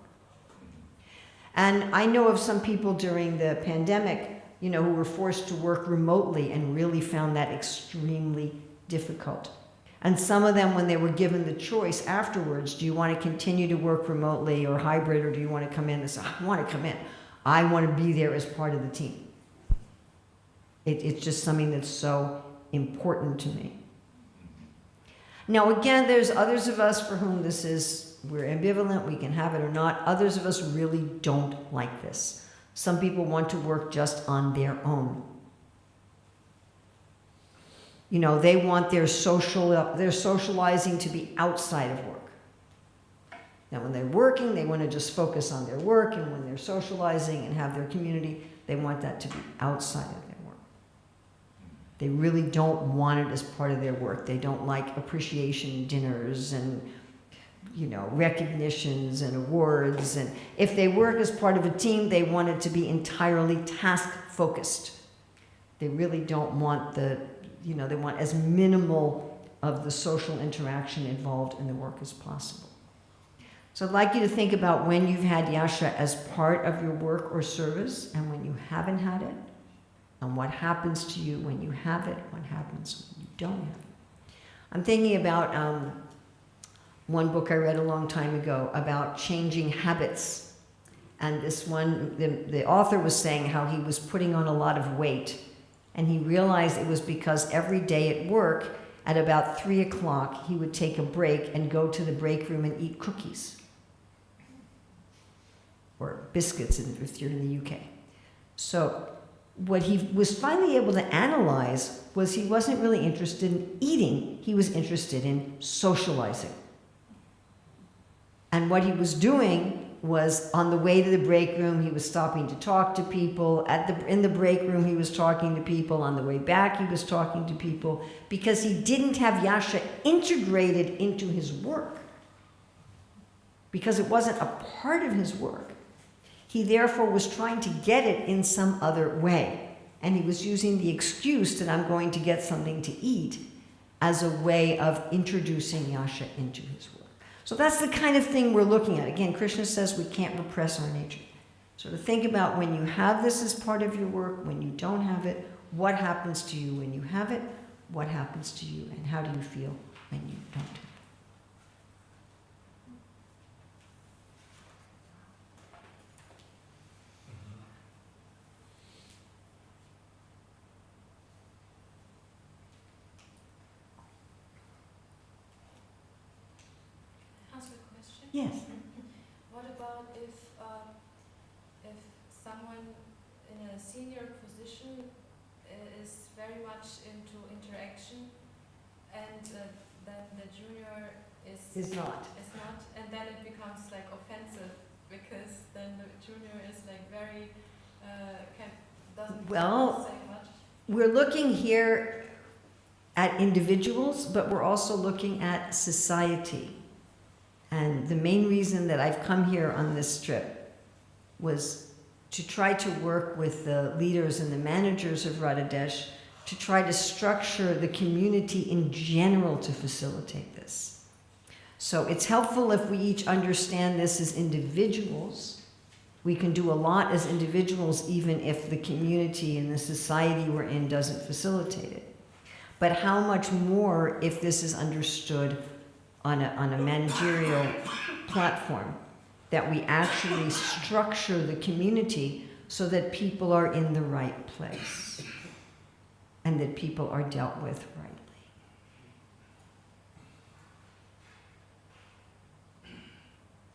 And I know of some people during the pandemic, who were forced to work remotely and really found that extremely difficult. And some of them, when they were given the choice afterwards, do you want to continue to work remotely or hybrid, or do you want to come in? They said, I want to come in. I want to be there as part of the team. It's just something that's so important to me. Now, again, there's others of us for whom we're ambivalent, we can have it or not. Others of us really don't like this. Some people want to work just on their own. They want their socializing to be outside of work. Now, when they're working, they want to just focus on their work, and when they're socializing and have their community, they want that to be outside of their work. They really don't want it as part of their work. They don't like appreciation dinners and, recognitions and awards. And if they work as part of a team, they want it to be entirely task-focused. They really don't want they want as minimal of the social interaction involved in the work as possible. So I'd like you to think about when you've had yasha as part of your work or service and when you haven't had it, and what happens to you when you have it, what happens when you don't have it. I'm thinking about one book I read a long time ago about changing habits. And this one, the author was saying how he was putting on a lot of weight. And he realized it was because every day at work, at about 3 o'clock, he would take a break and go to the break room and eat cookies. Or biscuits if you're in the UK. So what he was finally able to analyze was he wasn't really interested in eating, he was interested in socializing. And what he was doing was on the way to the break room, he was stopping to talk to people. In the break room, he was talking to people. On the way back, he was talking to people because he didn't have yasha integrated into his work. Because it wasn't a part of his work. He therefore was trying to get it in some other way. And he was using the excuse that I'm going to get something to eat as a way of introducing yasha into his work. So that's the kind of thing we're looking at. Again, Krishna says we can't repress our nature. So to think about when you have this as part of your work, when you don't have it, what happens to you when you have it, what happens to you, and how do you feel when you don't have it. Yes. What about if someone in a senior position is very much into interaction, and then the junior is not, and then it becomes like offensive because then the junior is like very doesn't say much. We're looking here at individuals, but we're also looking at society. And the main reason that I've come here on this trip was to try to work with the leaders and the managers of Radhadesh to try to structure the community in general to facilitate this. So it's helpful if we each understand this as individuals. We can do a lot as individuals even if the community and the society we're in doesn't facilitate it. But how much more if this is understood on a managerial platform, that we actually structure the community so that people are in the right place and that people are dealt with rightly.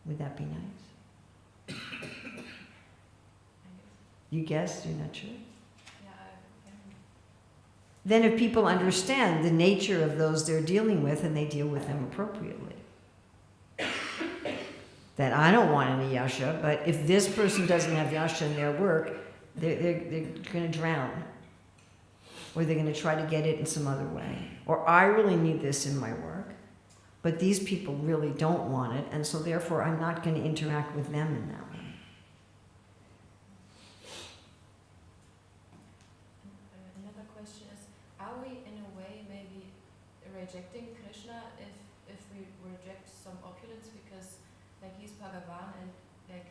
Would that be nice? You guessed? You're not sure? Then if people understand the nature of those they're dealing with and they deal with them appropriately. That I don't want any yasha, but if this person doesn't have yasha in their work, they're going to drown. Or they're going to try to get it in some other way. Or I really need this in my work, but these people really don't want it, and so therefore I'm not going to interact with them in that way. Rejecting Krishna if we reject some opulence because like he's Bhagavan and like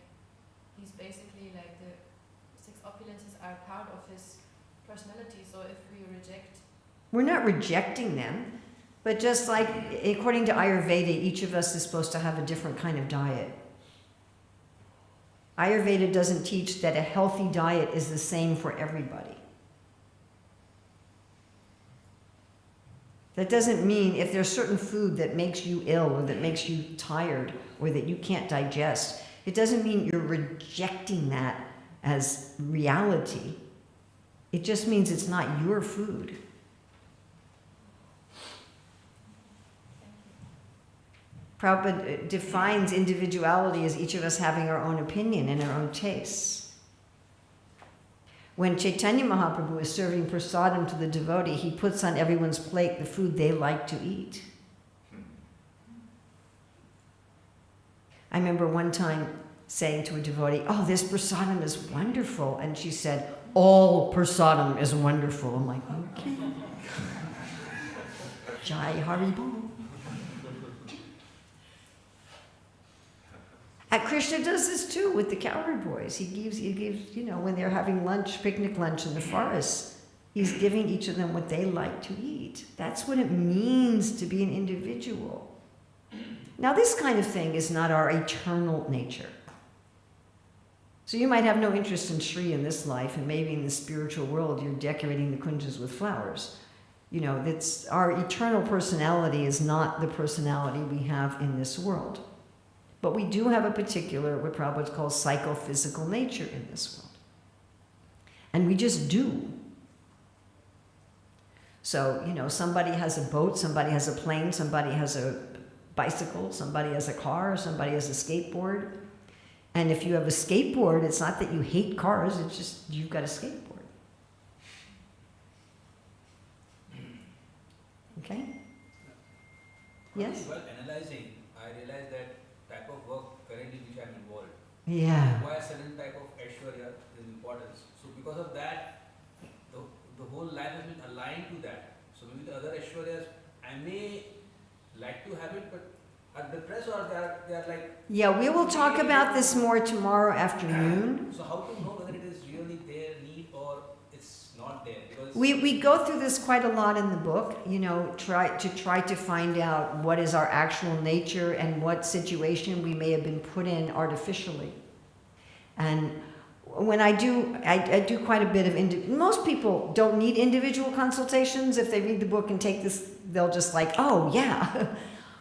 he's basically like the 6 opulences are part of his personality, so if we reject... We're not rejecting them, but just like according to Ayurveda, each of us is supposed to have a different kind of diet. Ayurveda doesn't teach that a healthy diet is the same for everybody. That doesn't mean if there's certain food that makes you ill or that makes you tired or that you can't digest, it doesn't mean you're rejecting that as reality. It just means it's not your food. Prabhupada defines individuality as each of us having our own opinion and our own tastes. When Chaitanya Mahaprabhu is serving prasadam to the devotee, he puts on everyone's plate the food they like to eat. I remember one time saying to a devotee, "Oh, this prasadam is wonderful." And she said, "All prasadam is wonderful." I'm like, okay. Jai Haribo. And Krishna does this too with the cowherd boys. He gives, when they're having lunch, picnic lunch in the forest, he's giving each of them what they like to eat. That's what it means to be an individual. Now, this kind of thing is not our eternal nature. So you might have no interest in Sri in this life, and maybe in the spiritual world you're decorating the kunjas with flowers. That's our eternal personality is not the personality we have in this world. But we do have a particular, what Prabhupada calls psychophysical nature in this world. And we just do. So, somebody has a boat, somebody has a plane, somebody has a bicycle, somebody has a car, somebody has a skateboard. And if you have a skateboard, it's not that you hate cars, it's just you've got a skateboard. Okay? Yes? While analyzing, I realized that type of work currently which I am involved Yeah. requires certain type of Aishwarya is importance. So because of that, the whole life has been aligned to that. So maybe the other Aishwaryas, I may like to have it, but are depressed or they are like... Yeah, we will talk about this more tomorrow afternoon. So how to know whether it is really their need or it's not there? Because We go through this quite a lot in the book, try to find out what is our actual nature and what situation we may have been put in artificially. And when I do quite a bit of, most people don't need individual consultations. If they read the book and take this, they'll just like, oh yeah.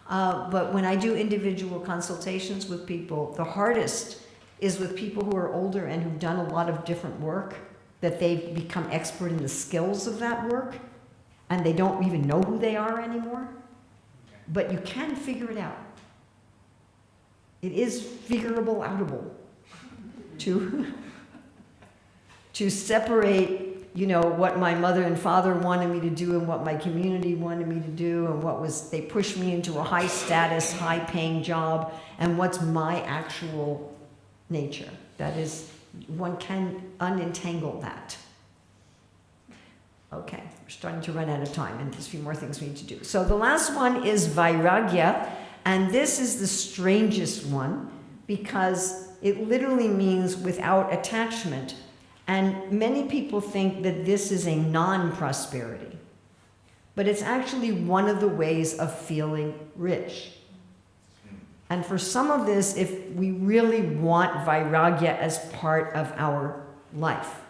But when I do individual consultations with people, the hardest is with people who are older and who've done a lot of different work, that they've become expert in the skills of that work, and they don't even know who they are anymore. But you can figure it out. It is figurable outable to separate, what my mother and father wanted me to do and what my community wanted me to do and they pushed me into a high status, high paying job, and what's my actual nature. That is, one can unentangle that. Okay, we're starting to run out of time, and there's a few more things we need to do. So the last one is vairagya, and this is the strangest one because it literally means without attachment. And many people think that this is a non-prosperity, but it's actually one of the ways of feeling rich. And for some of this, if we really want vairagya as part of our life,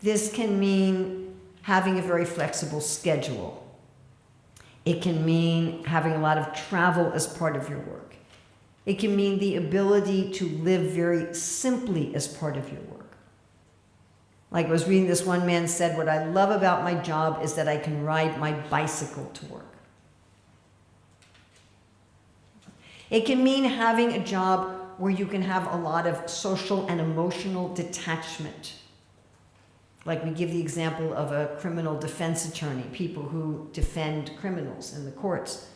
this can mean having a very flexible schedule. It can mean having a lot of travel as part of your work. It can mean the ability to live very simply as part of your work. Like I was reading, this one man said, what I love about my job is that I can ride my bicycle to work. It can mean having a job where you can have a lot of social and emotional detachment. Like we give the example of a criminal defense attorney, people who defend criminals in the courts.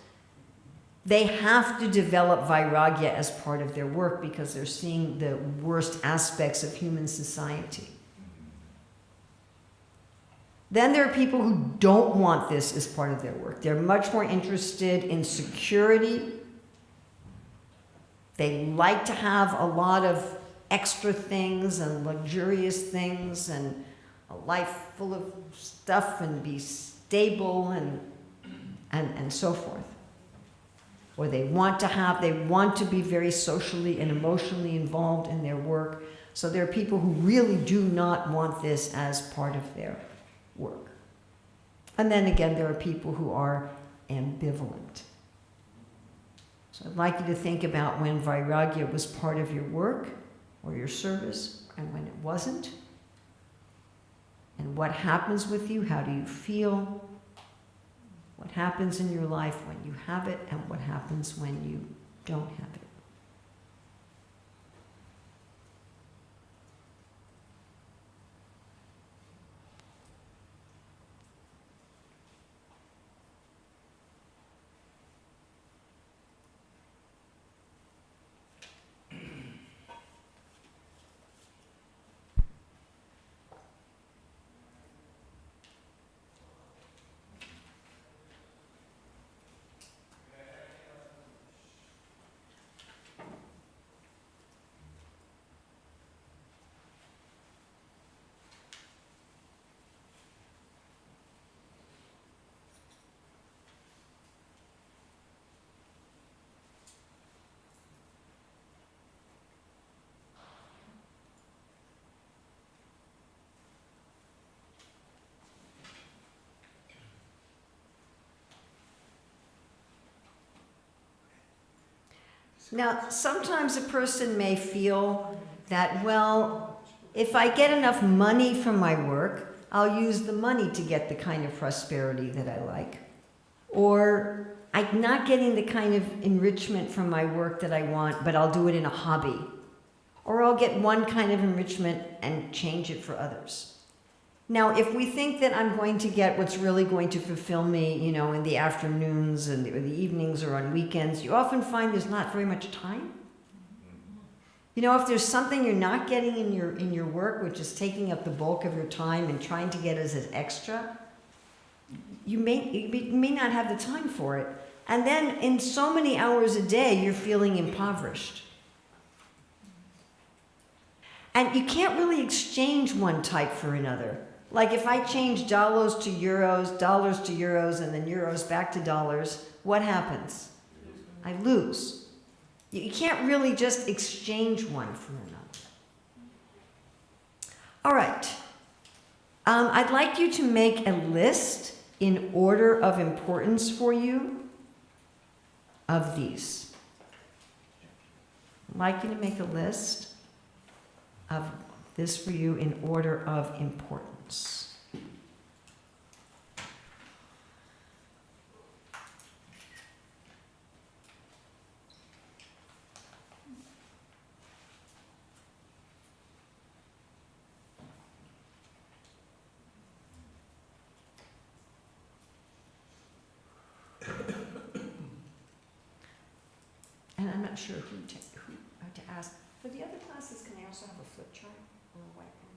They have to develop vairagya as part of their work because they're seeing the worst aspects of human society. Then there are people who don't want this as part of their work. They're much more interested in security. They like to have a lot of extra things and luxurious things and a life full of stuff and be stable and so forth. Or they want to be very socially and emotionally involved in their work. So there are people who really do not want this as part of their work. And then again, there are people who are ambivalent. So I'd like you to think about when vairagya was part of your work or your service and when it wasn't. And what happens with you, how do you feel? What happens in your life when you have it and what happens when you don't have it. Now, sometimes a person may feel that, well, if I get enough money from my work, I'll use the money to get the kind of prosperity that I like. Or I'm not getting the kind of enrichment from my work that I want, but I'll do it in a hobby. Or I'll get one kind of enrichment and change it for others. Now, if we think that I'm going to get what's really going to fulfill me, you know, in the afternoons and or the evenings or on weekends, you often find there's not very much time. You know, if there's something you're not getting in your work, which is taking up the bulk of your time and trying to get as an extra, you may not have the time for it. And then in so many hours a day, you're feeling impoverished. And you can't really exchange one type for another. Like if I change dollars to euros, and then euros back to dollars, what happens? I lose. You can't really just exchange one for another. All right. I'd like you to make a list in order of importance for you of these. I'd like you to make a list of this for you in order of importance. And I'm not sure who to ask. For the other classes, can they also have a flip chart or a whiteboard?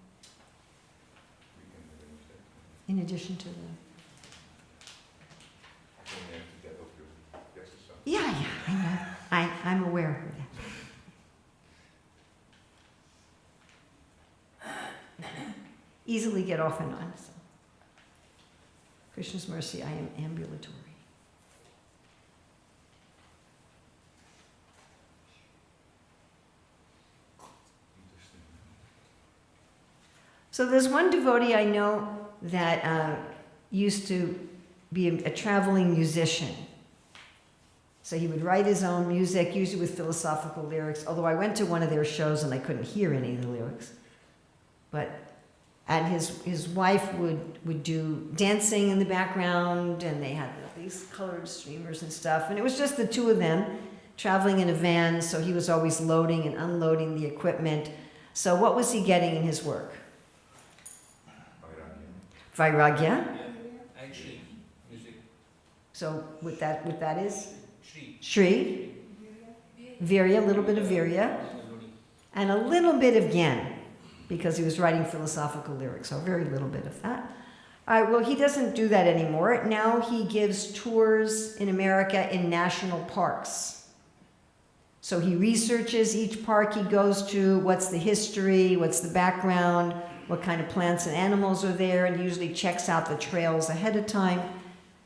In addition to the... Yeah, I know. I'm aware of that. Easily get off and on. So. Krishna's mercy, I am ambulatory. So there's one devotee I know that used to be a traveling musician. So he would write his own music, usually with philosophical lyrics, although I went to one of their shows and I couldn't hear any of the lyrics. And his wife would do dancing in the background, and they had these colored streamers and stuff. And it was just the two of them traveling in a van, so he was always loading and unloading the equipment. So what was he getting in his work? Vairagya. Yeah. And Shri, music. So what that is? Shri. Shri. Virya, a little bit of Virya. And a little bit of Gyan, because he was writing philosophical lyrics, so very little bit of that. All right, well, he doesn't do that anymore. Now he gives tours in America in national parks. So he researches each park he goes to, what's the history, what's the background, what kind of plants and animals are there, and usually checks out the trails ahead of time.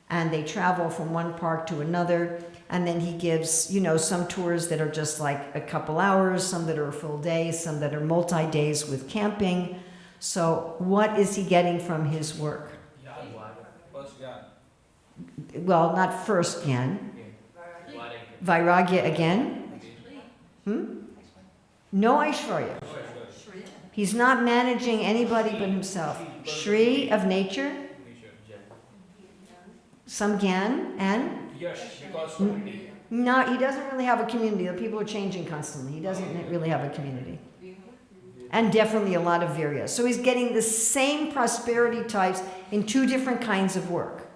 And they travel from one park to another. And then he gives, you know, some tours that are just like a couple hours, some that are a full day, some that are multi-days with camping. So what is he getting from his work? First Gyan. Well, not first Gyan. Vairagya again. No Aishwarya. He's not managing anybody but himself. Shri of nature. Some Gyan and? Yes, because community. No, he doesn't really have a community. The people are changing constantly. He doesn't really have a community. And definitely a lot of virya. So he's getting the same prosperity types in two different kinds of work.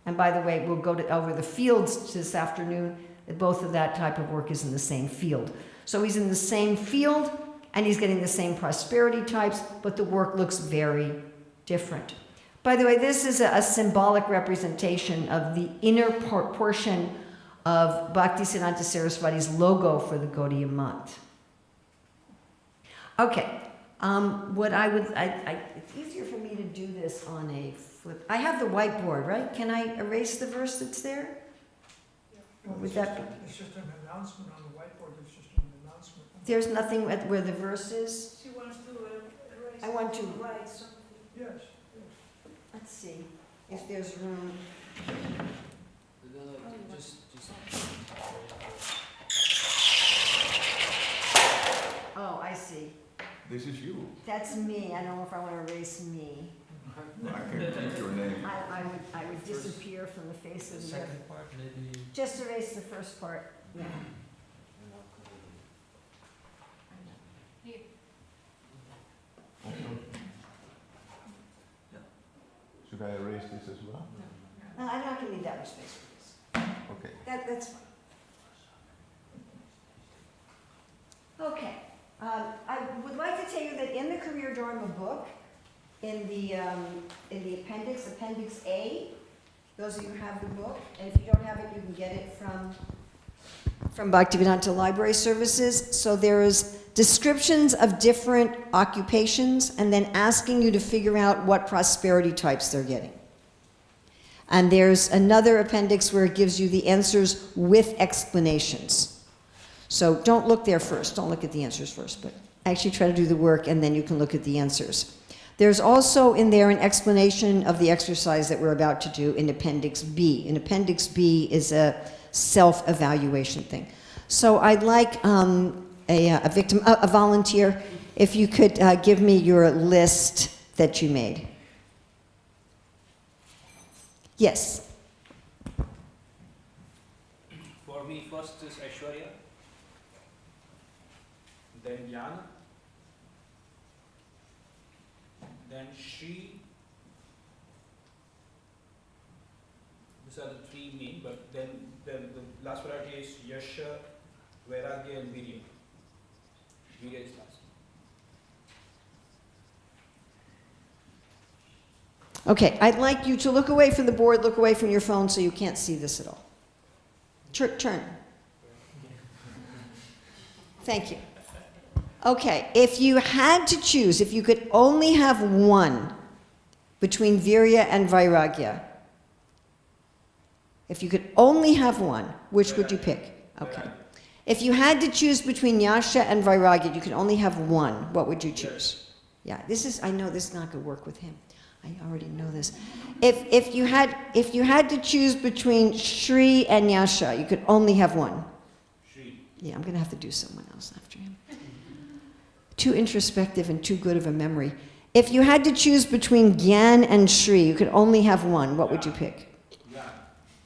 And by the way, we'll go over the fields this afternoon. Both of that type of work is in the same field. So he's in the same field and he's getting the same prosperity types, but the work looks very different. By the way, this is a symbolic representation of the inner portion of Bhaktisiddhanta Saraswati's logo for the Gaudiya month. Okay, it's easier for me to do this on a flip. I have the whiteboard, right? Can I erase the verse that's there? Well, Would it's that it's just an announcement on the whiteboard, it's just an announcement. There's nothing where the verse is? She wants to erase. I want to. Write something. Yes. Let's see if there's room. Oh, I see. This is you. That's me. I don't know if I want to erase me. I can keep your name. I would disappear from the face The of the earth. second part, maybe. Just erase the first part. Yeah. Here. Should I erase this as well? No, I'm not going to need that much space for this. Okay. That's fine. Okay. I would like to tell you that in the Career Dharma book, in the appendix A, those of you who have the book, and if you don't have it, you can get it from Bhaktivedanta Library Services. So there's descriptions of different occupations and then asking you to figure out what prosperity types they're getting. And there's another appendix where it gives you the answers with explanations. So don't look there first. Don't look at the answers first, but actually try to do the work and then you can look at the answers. There's also in there an explanation of the exercise that we're about to do in Appendix B. And Appendix B is a self-evaluation thing. So I'd like a volunteer, if you could give me your list that you made. Yes. For me, first is Aishwarya, then Jnana, then Shri. These are the three main, but then the last variety is Yasha, Vairagya and Virya. Virya is last. Okay, I'd like you to look away from the board, look away from your phone so you can't see this at all. Turn. Thank you. Okay, if you had to choose, if you could only have one between Virya and Vairagya, if you could only have one, which would you pick? Okay. If you had to choose between Yasha and Vairagya, you could only have one, what would you choose? Yeah, I know this is not going to work with him. I already know this. If you had to choose between Shri and Yasha, you could only have one. Shri. Yeah, I'm going to have to do someone else after him. Too introspective and too good of a memory. If you had to choose between Gyan and Shri, you could only have one, what would you pick? Jnana.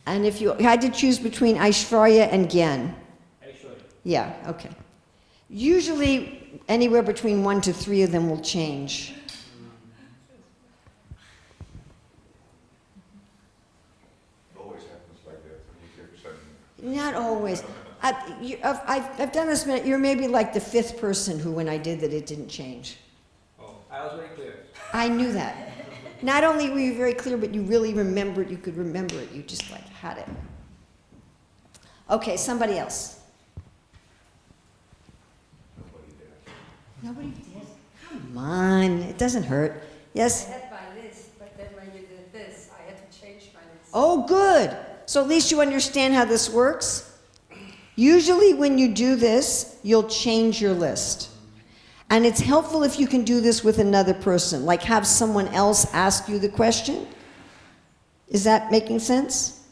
And if you had to choose between Aishwarya and Gyan? Aishwarya. Yeah, okay. Usually, anywhere between 1 to 3 of them will change. Always happens like that when you give Not always. I've done this, you're maybe like the 5th person who, when I did that, it didn't change. Oh, I was very clear. I knew that. Not only were you very clear, but you really remembered, you could remember it. You just like had it. Okay, somebody else. Nobody did? Come on, it doesn't hurt. Yes? I had my list, but then when you did this, I had to change my list. Oh, good. So at least you understand how this works. Usually when you do this, you'll change your list. And it's helpful if you can do this with another person, like have someone else ask you the question. Is that making sense?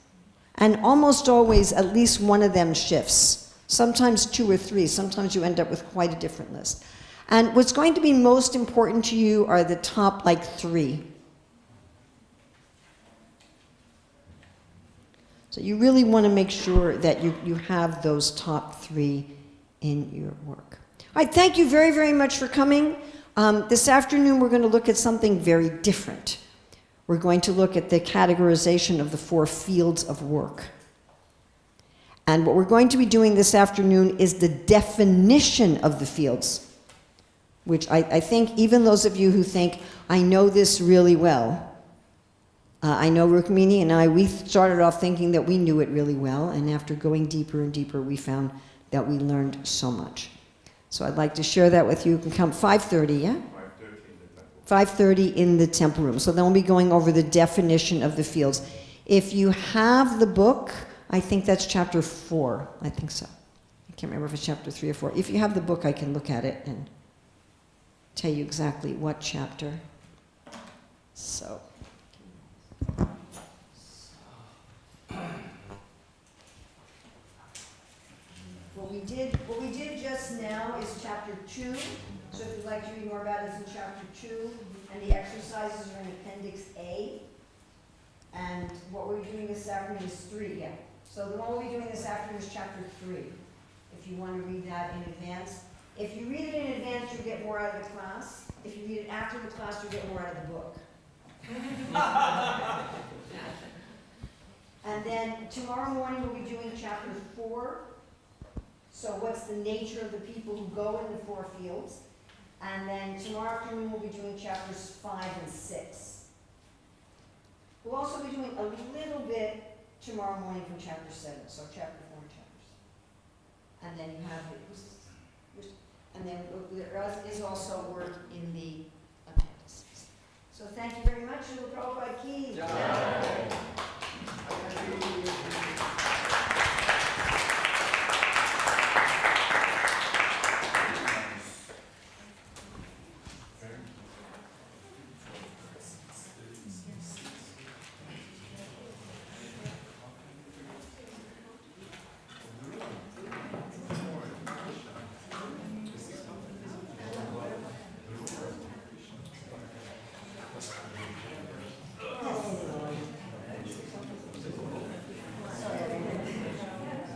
And almost always at least one of them shifts. Sometimes 2 or 3. Sometimes you end up with quite a different list. And what's going to be most important to you are the top 3. So you really want to make sure that you have those top 3 in your work. All right, thank you very, very much for coming. This afternoon we're going to look at something very different. We're going to look at the categorization of the 4 fields of work. And what we're going to be doing this afternoon is the definition of the fields, which I think even those of you who think, I know this really well, I know Rukmini and we started off thinking that we knew it really well, and after going deeper and deeper, we found that we learned so much. So I'd like to share that with you. You can come 5:30, yeah? 5:30 in the temple room. So then we'll be going over the definition of the fields. If you have the book, I think that's chapter 4. I think so. I can't remember if it's chapter 3 or 4. If you have the book, I can look at it and tell you exactly what chapter. So. what we did just now is chapter 2. So if you'd like to read more about it, it's in chapter 2, and the exercises are in appendix A. And what we're doing this afternoon is 3, yeah. So the one we'll be doing this afternoon is chapter 3, if you want to read that in advance. If you read it in advance, you'll get more out of the class. If you read it after the class, you'll get more out of the book. And then tomorrow morning, we'll be doing chapter 4. So what's the nature of the people who go in the 4 fields? And then tomorrow afternoon, we'll be doing chapters 5 and 6. We'll also be doing a little bit tomorrow morning from chapter 7, so chapter 4 chapters. And then you have it, and then there is also work in the appendices. So thank you very much, and we'll Prabhupada Ki. Yeah.